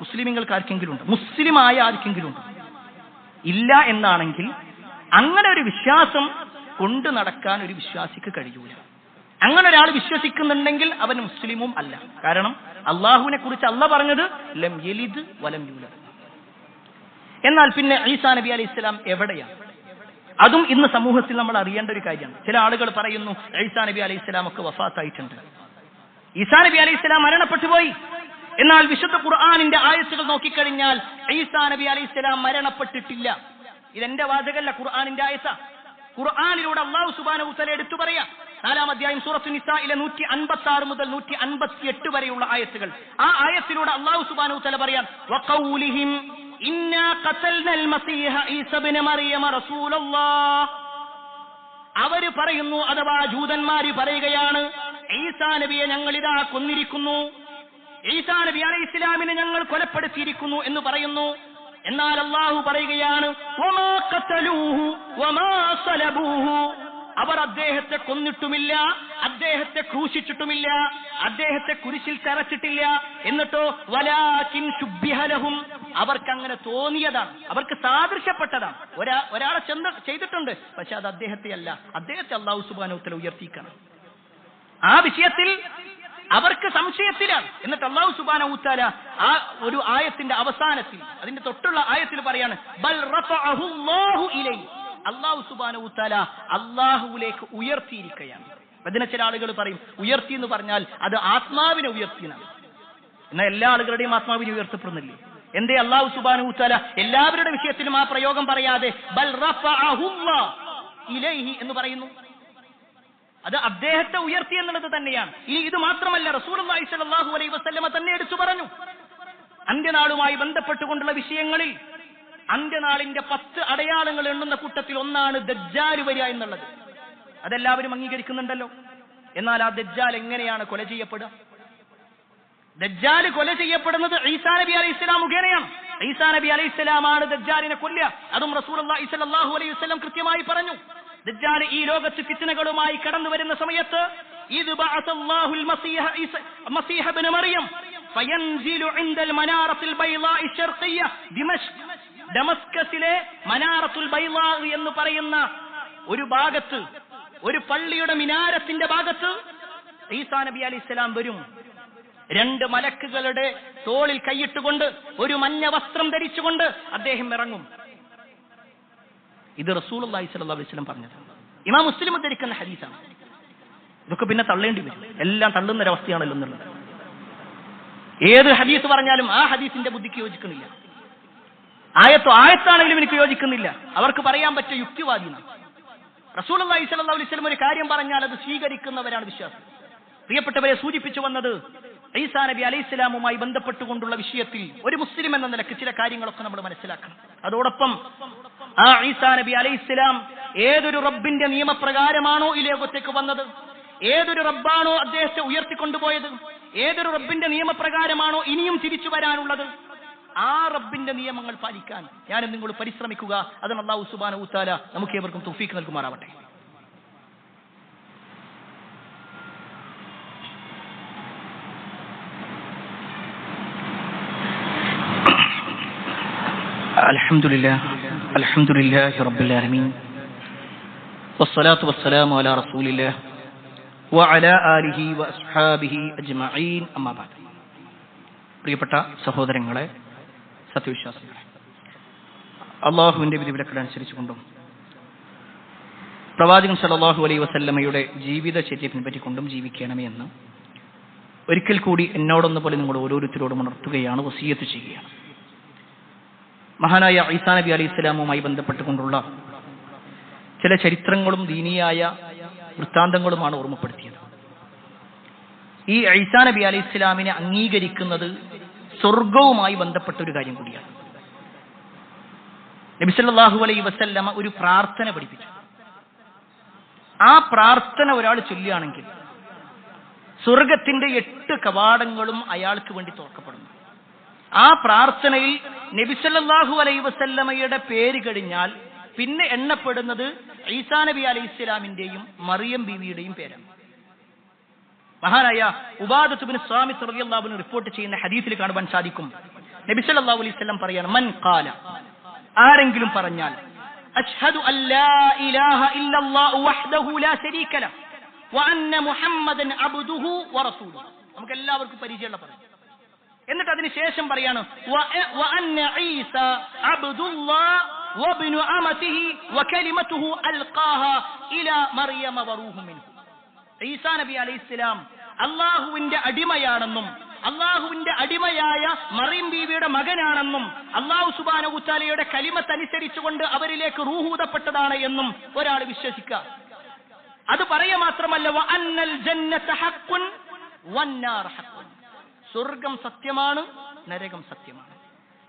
മുസ്ലിമീങ്ങൾക്ക് ആർക്കെങ്കിലും ഉണ്ട്? മുസ്ലിമായ ആർക്കെങ്കിലും ഉണ്ട്? ഇല്ല എന്നാണെങ്കിൽ അങ്ങനെ ഒരു വിശ്വാസം കൊണ്ടു നടക്കാൻ ഒരു വിശ്വാസിക്ക് കഴിയൂല. അങ്ങനെ ഒരാൾ വിശ്വസിക്കുന്നുണ്ടെങ്കിൽ അവൻ മുസ്ലിമും അല്ല. കാരണം അള്ളാഹുവിനെ കുറിച്ച് അള്ളാഹ് പറഞ്ഞത് ലം യലിദ് വലം യൂലദ്. എന്നാൽ പിന്നെ ഈസാ നബി അലൈഹി സ്വലാം എവിടെയാണ്? അതും ഇന്ന് സമൂഹത്തിൽ നമ്മൾ അറിയേണ്ട ഒരു കാര്യമാണ്. ചില ആളുകൾ പറയുന്നു ഈസാ നബി അലൈഹി സ്വലാം ഒക്കെ വഫാത്തായിട്ടുണ്ട്, ഈസാ നബി അലൈഹി സ്വലാം മരണപ്പെട്ടു പോയി. എന്നാൽ വിശുദ്ധ ഖുർആനിന്റെ ആയത്തുകൾ നോക്കിക്കഴിഞ്ഞാൽ ഈസാ നബി അലൈഹി സ്വലാം മരണപ്പെട്ടിട്ടില്ല. ഇതെന്റെ വാചകമല്ല, ഖുർആനിന്റെ ആയത്ത. ഖുർആനിലൂടെ അല്ലാഹു സുബ്ഹാനഹു വ തആല എടുത്തു പറയാ. 4-ാം അധ്യായം സൂറത്തുൻ നിസായിലെ 156 മുതൽ 158 വരെയുള്ള ആയത്തുകൾ. ആ ആയത്തിലൂടെ അല്ലാഹു സുബ്ഹാനഹു വ തആല പറയാൻ, വഖൗലിഹിം ഇന്നാ ഖതൽനൽ മസീഹ ഈസ ഇബ്നു മറിയം റസൂലുള്ളാഹ്. അവര് പറയുന്നു, അഥവാ ജൂതന്മാര് പറയുകയാണ്, ഈസാ നബിയെ ഞങ്ങൾ ഇതാ കൊന്നിരിക്കുന്നു, ഈസാ നബി അലൈഹി ഇസ്ലാമിനെ ഞങ്ങൾ കൊലപ്പെടുത്തിയിരിക്കുന്നു എന്ന് പറയുന്നു. എന്നാൽ അല്ലാഹു പറയുകയാണ്, വമാ ഖതലൂഹു വമാ സലബൂഹു. അവർ അദ്ദേഹത്തെ കൊന്നിട്ടുമില്ല, അദ്ദേഹത്തെ ക്രൂശിച്ചിട്ടുമില്ല, അദ്ദേഹത്തെ കുരിശിൽ തറച്ചിട്ടില്ല. എന്നിട്ടോ വലാകിൻ ശുബ്ബിഹ ലഹും, അവർക്ക് അങ്ങനെ തോന്നിയതാണ്, അവർക്ക് സാദൃശ്യപ്പെട്ടതാണ്. ഒരാളെ ചെയ്തിട്ടുണ്ട്, പക്ഷെ അത് അദ്ദേഹത്തെ അല്ല, അദ്ദേഹത്തെ അല്ലാഹു സുബ്ഹാനഹു വ തആല ഉയർത്തിക്കണം. ആ വിഷയത്തിൽ അവർക്ക് സംശയത്തിലാണ്. എന്നിട്ട് അല്ലാഹു സുബ്ഹാനഹു വ തആല ആ ഒരു ആയത്തിന്റെ അവസാനത്തിൽ, അതിന്റെ തൊട്ടുള്ള ആയത്തിൽ പറയാണ്, ബൽ റഫഅഹു അല്ലാഹു ഇലൈഹി, അല്ലാഹു സുബ്ഹാനഹു വ തആല അല്ലാഹുവിലേക്ക് ഉയർത്തിയിരിക്കുകയാണ്. അതിനെ ചില ആളുകൾ പറയും, ഉയർത്തി എന്ന് പറഞ്ഞാൽ അത് ആത്മാവിനെ ഉയർത്തിയാണ്. എന്നാൽ എല്ലാ ആളുകളുടെയും ആത്മാവിനെ ഉയർത്തപ്പെടുന്നില്ലേ? എന്തേ അല്ലാഹു സുബ്ഹാനഹു വ തആല എല്ലാവരുടെ വിഷയത്തിലും ആ പ്രയോഗം പറയാതെ ബൽ റഫഅഹു അല്ലാഹു ഇലൈഹി എന്ന് പറയുന്നു? അത് അദ്ദേഹത്തെ ഉയർത്തി എന്നുള്ളത് തന്നെയാണ്. ഇനി ഇത് മാത്രമല്ല, റസൂലുള്ളാഹി സ്വല്ലല്ലാഹു അലൈഹി വസല്ലമ തന്നെ എടുത്തു പറഞ്ഞു, അന്ത്യനാളുമായി ബന്ധപ്പെട്ടുകൊണ്ടുള്ള വിഷയങ്ങളിൽ അന്ത്യനാളിന്റെ 10 അടയാളങ്ങൾ എണ്ണുന്ന കൂട്ടത്തിൽ ഒന്നാണ് ദജ്ജാൽ വരിക എന്നുള്ളത്. അതെല്ലാവരും അംഗീകരിക്കുന്നുണ്ടല്ലോ. എന്നാൽ ആ ദജ്ജാൽ എങ്ങനെയാണ് കൊല ചെയ്യപ്പെടുക? ദജ്ജാൽ കൊല ചെയ്യപ്പെടുന്നത് ഈസാ നബി അലൈഹി സ്വലാം മുഖേനയാണ്. ഈസാ നബി അലൈഹി സ്വലാമാണ് ദജ്ജാലിനെ കൊല്ലുക. അതും റസൂലുള്ളാഹി സ്വല്ലല്ലാഹു അലൈഹി വസല്ലം കൃത്യമായി പറഞ്ഞു. ദജ്ജാൽ ഈ ലോകത്ത് ഫിത്നകളുമായി കടന്നു വരുന്ന സമയത്ത് ഇദ് ബഅസല്ലാഹുൽ മസീഹ ഇബ്നു മറിയം ഫയൻസിലു ഇൻദൽ മനാറത്തുൽ ബൈളാഇ ശർഖിയ്യ ദിമഷ്ക്, ഡമസ്കസിലെ മനാറത്തുൽ ബൈളാ എന്ന് പറയുന്ന ഒരു ഭാഗത്ത്, ഒരു പള്ളിയുടെ മിനാരത്തിന്റെ ഭാഗത്ത് ഈസാ നബി അലൈഹി സ്വലാം വരും. 2 മലക്കുകളുടെ തോളിൽ കൈയിട്ടുകൊണ്ട് ഒരു മഞ്ഞ വസ്ത്രം ധരിച്ചുകൊണ്ട് അദ്ദേഹം ഇറങ്ങും. ഇത് റസൂലുള്ളാഹി സ്വല്ലല്ലാഹു അലൈഹി വസല്ലം പറഞ്ഞത്. ഇമാം മുസ്ലിം ഉദ്ധരിക്കുന്ന ഹദീസാണ്. ഇതൊക്കെ പിന്നെ തള്ളേണ്ടി വരും. എല്ലാം തള്ളുന്ന ഒരവസ്ഥയാണല്ലോ എന്നുള്ളത്. ഏത് ഹദീസ് പറഞ്ഞാലും ആ ഹദീസിന്റെ ബുദ്ധിക്ക് യോജിക്കുന്നില്ല. ആയത്താണെങ്കിലും എനിക്ക് യോജിക്കുന്നില്ല. അവർക്ക് പറയാൻ പറ്റിയ യുക്തിവാദിയാണ്. റസൂലുള്ളാഹി സ്വല്ലല്ലാഹു അലൈഹി വസല്ലം ഒരു കാര്യം പറഞ്ഞാൽ അത് സ്വീകരിക്കുന്നവരാണ് വിശ്വാസം. പ്രിയപ്പെട്ടവരെ, സൂചിപ്പിച്ചു വന്നത് ഈസാ നബി അലൈഹിസ്സലാമുമായി ബന്ധപ്പെട്ടുകൊണ്ടുള്ള വിഷയത്തിൽ ഒരു മുസ്ലിം എന്ന നിലയ്ക്ക് ചില കാര്യങ്ങളൊക്കെ നമ്മൾ മനസ്സിലാക്കണം. അതോടൊപ്പം ആ ഈസാ നബി അലൈഹിസ്സലാം ഏതൊരു റബ്ബിന്റെ നിയമപ്രകാരമാണോ ഈ ലോകത്തേക്ക് വന്നത്, ഏതൊരു റബ്ബാണോ അദ്ദേഹത്തെ ഉയർത്തിക്കൊണ്ടുപോയത്, ഏതൊരു റബ്ബിന്റെ നിയമപ്രകാരമാണോ ഇനിയും തിരിച്ചു വരാനുള്ളത്, ആ റബ്ബിന്റെ നിയമങ്ങൾ പാലിക്കാൻ ഞാനും നിങ്ങൾ പരിശ്രമിക്കുക. അതിന് അല്ലാഹു സുബ്ഹാനഹു വ തആല നമുക്ക് ഏവർക്കും തൗഫീഖ് നൽകുമാറാവട്ടെ. അൽഹംദുലില്ലാഹി റബ്ബിൽ ആലമീൻ വസ്സലാത്തു വസ്സലാമു അലാ റസൂലില്ലാഹ് വഅലാ ആലിഹി വഅസ്ഹാബിഹി അജ്മഈൻ. അമ്മാ ബഅദ്. പ്രിയപ്പെട്ട സഹോദരങ്ങളെ, സത്യവിശ്വാസികളെ, അള്ളാഹുവിന്റെ വിധിവിലക്കനുസരിച്ചുകൊണ്ടും പ്രവാചകൻ സല്ലല്ലാഹു അലൈഹി വസല്ലമയുടെ ജീവിതചര്യയെ പിൻപറ്റിക്കൊണ്ടും ജീവിക്കണമേ എന്ന് ഒരിക്കൽ കൂടി എന്നോടൊന്നുപോലെ നിങ്ങൾ ഓരോരുത്തരോടും ഉണർത്തുകയാണ്, വസിയ്യത്ത് ചെയ്യുകയാണ്. മഹാനായ ഈസാ നബി അലൈഹിസ്സലാമുമായി ബന്ധപ്പെട്ടുകൊണ്ടുള്ള ചില ചരിത്രങ്ങളും ദീനിയായ വൃത്താന്തങ്ങളുമാണ് ഓർമ്മപ്പെടുത്തിയത്. ഈ ഈസാ നബി അലൈഹിസ്സലാമിനെ അംഗീകരിക്കുന്നത് സ്വർഗവുമായി ബന്ധപ്പെട്ട ഒരു കാര്യം കൂടിയാണ്. നബി സല്ലല്ലാഹു അലൈഹി വസല്ലമ ഒരു പ്രാർത്ഥന പഠിപ്പിച്ചു. ആ പ്രാർത്ഥന ഒരാൾ ചൊല്ലുകയാണെങ്കിൽ സ്വർഗത്തിന്റെ 8 കവാടങ്ങളും അയാൾക്ക് വേണ്ടി തുറക്കപ്പെടുന്നു. ആ പ്രാർത്ഥനയിൽ നബി സല്ലല്ലാഹു അലൈഹി വസല്ലമയുടെ പേര് കഴിഞ്ഞാൽ പിന്നെ എണ്ണപ്പെടുന്നത് ഈസാ നബി അലൈഹിസ്സലാമിന്റെയും മറിയം ബീവിയുടെയും പേരാണ്. മഹാനായ ഉബാദത്ത് ഇബ്നു സ്വാമിത്ത് റളിയല്ലാഹു അൻഹു റിപ്പോർട്ട് ചെയ്യുന്ന ഹദീസിൽ കാണുവാൻ സാധിക്കും, നബി സല്ലല്ലാഹു അലൈഹി വസല്ലം പറയാണ്, മൻ ഖാല, ആരെങ്കിലും പറഞ്ഞാൽ, അശ്ഹദു അല്ലാ ഇലാഹ ഇല്ലല്ലാഹു വഹ്ദഹു ലാ ശരീക ലഹു വഅന്ന മുഹമ്മദൻ അബ്ദുഹു വറസൂലുഹു. നമുക്ക് എല്ലാവർക്കും പരിചയമുള്ള പറയും. എന്നിട്ട് അതിന് ശേഷം പറയാണ്, വഅന്ന ഈസ അബ്ദുല്ലാഹ് വബ്നു അമതിഹി വകലിമതുഹു അൽഖാഹാ ഇലാ മറിയമ വറൂഹു മിൻഹു. ഈസാ നബി അലൈഹിസ്സലാം അല്ലാഹുവിന്റെ അടിമയാണെന്നും അല്ലാഹുവിന്റെ അടിമയായ മറിയം ബീവിയുടെ മകനാണെന്നും അല്ലാഹു സുബ്ഹാനഹു വ തആലയുടെ കലിമത്ത് അനുസരിച്ചുകൊണ്ട് അവരിലേക്ക് റൂഹൂതപ്പെട്ടതാണ് എന്നും ഒരാൾ വിശ്വസിക്കുക. അത് പറയുക മാത്രമല്ല, വഅന്നൽ ജന്നത ഹഖ്ഖുൻ വന്നാർ ഹഖ്ഖുൻ, സ്വർഗം സത്യമാണ്, നരകം സത്യമാണ്.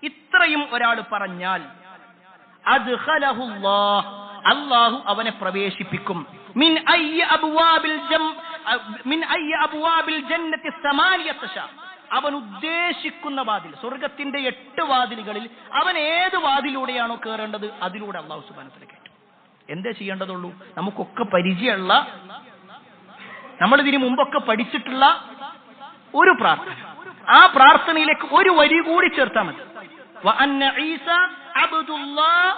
ഇത്രയും ഒരാൾ പറഞ്ഞാൽ അദ്ഖലഹുല്ലാഹ്, അല്ലാഹു അവനെ പ്രവേശിപ്പിക്കും. മിൻ അയ്യ അബ്വാബിൽ ജന്നത്തി സമാനിയത ശാ, അവൻ ഉദ്ദേശിക്കുന്ന വാതിൽ, സ്വർഗത്തിന്റെ 8 വാതിലുകളിൽ അവൻ ഏത് വാതിലൂടെയാണോ കയറേണ്ടത് അതിലൂടെ അല്ലാഹു സുബ്ഹാനഹു വ തആല കയറ്റും. എന്തേ ചെയ്യേണ്ടതുള്ളൂ? നമുക്കൊക്കെ പരിചയമുള്ള, നമ്മളിതിനു മുമ്പൊക്കെ പഠിച്ചിട്ടുള്ള ഒരു പ്രാർത്ഥന. ആ പ്രാർത്ഥനയിലേക്ക് ഒരു വരി കൂടി ചേർത്താൽ മതി. വഅന്ന ഈസ അബ്ദുല്ലാഹ്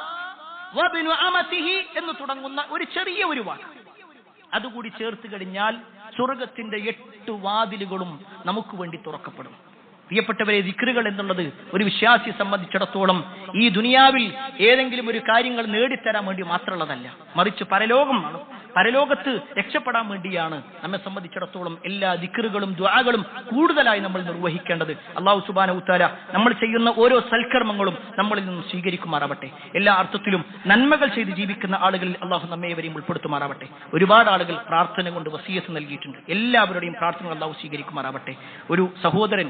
വബ്നു അമതിഹി എന്ന് തുടങ്ങുന്ന ഒരു ചെറിയ ഒരു വാക്ക് അതുകൂടി ചേർത്ത് കഴിഞ്ഞാൽ സ്വർഗത്തിന്റെ 8 വാതിലുകളും നമുക്ക് വേണ്ടി തുറക്കപ്പെടും. പ്രിയപ്പെട്ടവരെ, ദിക്റുകൾ എന്നുള്ളത് ഒരു വിശ്വാസിയെ സംബന്ധിച്ചിടത്തോളം ഈ ദുനിയാവിൽ ഏതെങ്കിലും ഒരു കാര്യങ്ങൾ നേടിത്തരാൻ വേണ്ടി മാത്രമുള്ളതല്ല, മറിച്ച് പരലോകമാണ്. പരലോകത്ത് രക്ഷപ്പെടാൻ വേണ്ടിയാണ് നമ്മെ സംബന്ധിച്ചിടത്തോളം എല്ലാ ദിക്റുകളും ദുആകളും കൂടുതലായി നമ്മൾ നിർവഹിക്കേണ്ടത്. അല്ലാഹു സുബ്ഹാനഹു വ തആല നമ്മൾ ചെയ്യുന്ന ഓരോ സൽക്കർമ്മങ്ങളും നമ്മളിൽ നിന്നും സ്വീകരിക്കുമാറാവട്ടെ. എല്ലാ അർത്ഥത്തിലും നന്മകൾ ചെയ്ത് ജീവിക്കുന്ന ആളുകളിൽ അല്ലാഹു നമ്മേവരെയും ഉൾപ്പെടുത്തുമാറാവട്ടെ. ഒരുപാട് ആളുകൾ പ്രാർത്ഥന കൊണ്ട് വസിയത്ത് നൽകിയിട്ടുണ്ട്. എല്ലാവരുടെയും പ്രാർത്ഥനകൾ അല്ലാഹു സ്വീകരിക്കുമാറാവട്ടെ. ഒരു സഹോദരൻ,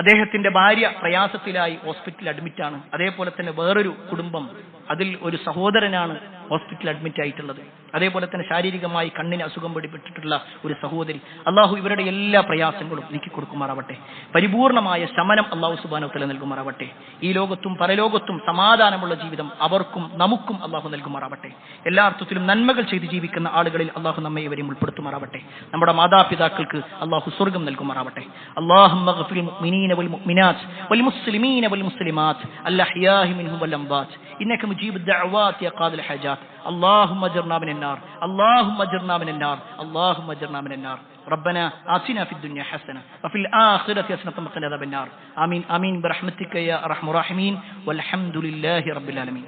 അദ്ദേഹത്തിന്റെ ഭാര്യ പ്രയാസത്തിലായി ഹോസ്പിറ്റലിൽ അഡ്മിറ്റാണ്. അതേപോലെ തന്നെ വേറൊരു കുടുംബം, അതിൽ ഒരു സഹോദരനാണ് ഹോസ്പിറ്റലിൽ അഡ്മിറ്റ് ആയിട്ടുള്ളത്. അതേപോലെ തന്നെ ശാരീരികമായി കണ്ണിന് അസുഖം പിടിപെട്ടിട്ടുള്ള ഒരു സഹോദരി. അള്ളാഹു ഇവരുടെ എല്ലാ പ്രയാസങ്ങളും നീക്കിക്കൊടുക്കുമാറാവട്ടെ. പരിപൂർണമായ ശമനം അള്ളാഹു സുബ്ഹാനഹു വ തആല നൽകുമാറാവട്ടെ. ഈ ലോകത്തും പരലോകത്തും സമാധാനമുള്ള ജീവിതം അവർക്കും നമുക്കും അള്ളാഹു നൽകുമാറാവട്ടെ. എല്ലാ അർത്ഥത്തിലും നന്മകൾ ചെയ്ത് ജീവിക്കുന്ന ആളുകളിൽ അള്ളാഹു നമ്മെ ഇവരെയും ഉൾപ്പെടുത്തുമാറാവട്ടെ. നമ്മുടെ മാതാപിതാക്കൾക്ക് അള്ളാഹു സ്വർഗം നൽകുമാറാവട്ടെ. അല്ലാഹുമ്മ ഗ്ഫിർ മുഅ്മിനീന വൽ മുഅ്മിനാത്ത് വൽ മുസ്ലിമീന വൽ മുസ്ലിമാത്ത് അൽ അഹ്യാഇ മിൻഹും വൽ അംവാത്ത് ഇന്നക മുജീബുദ് ദഅവാതി യാ ഖാദിൽ ഹജാത്ത് اللهم اجرنا من النار اللهم اجرنا من النار اللهم اجرنا من النار ربنا آتنا في الدنيا حسنة وفي الآخرة حسنة وقنا عذاب النار آمين آمين برحمتك يا أرحم الراحمين والحمد لله رب العالمين.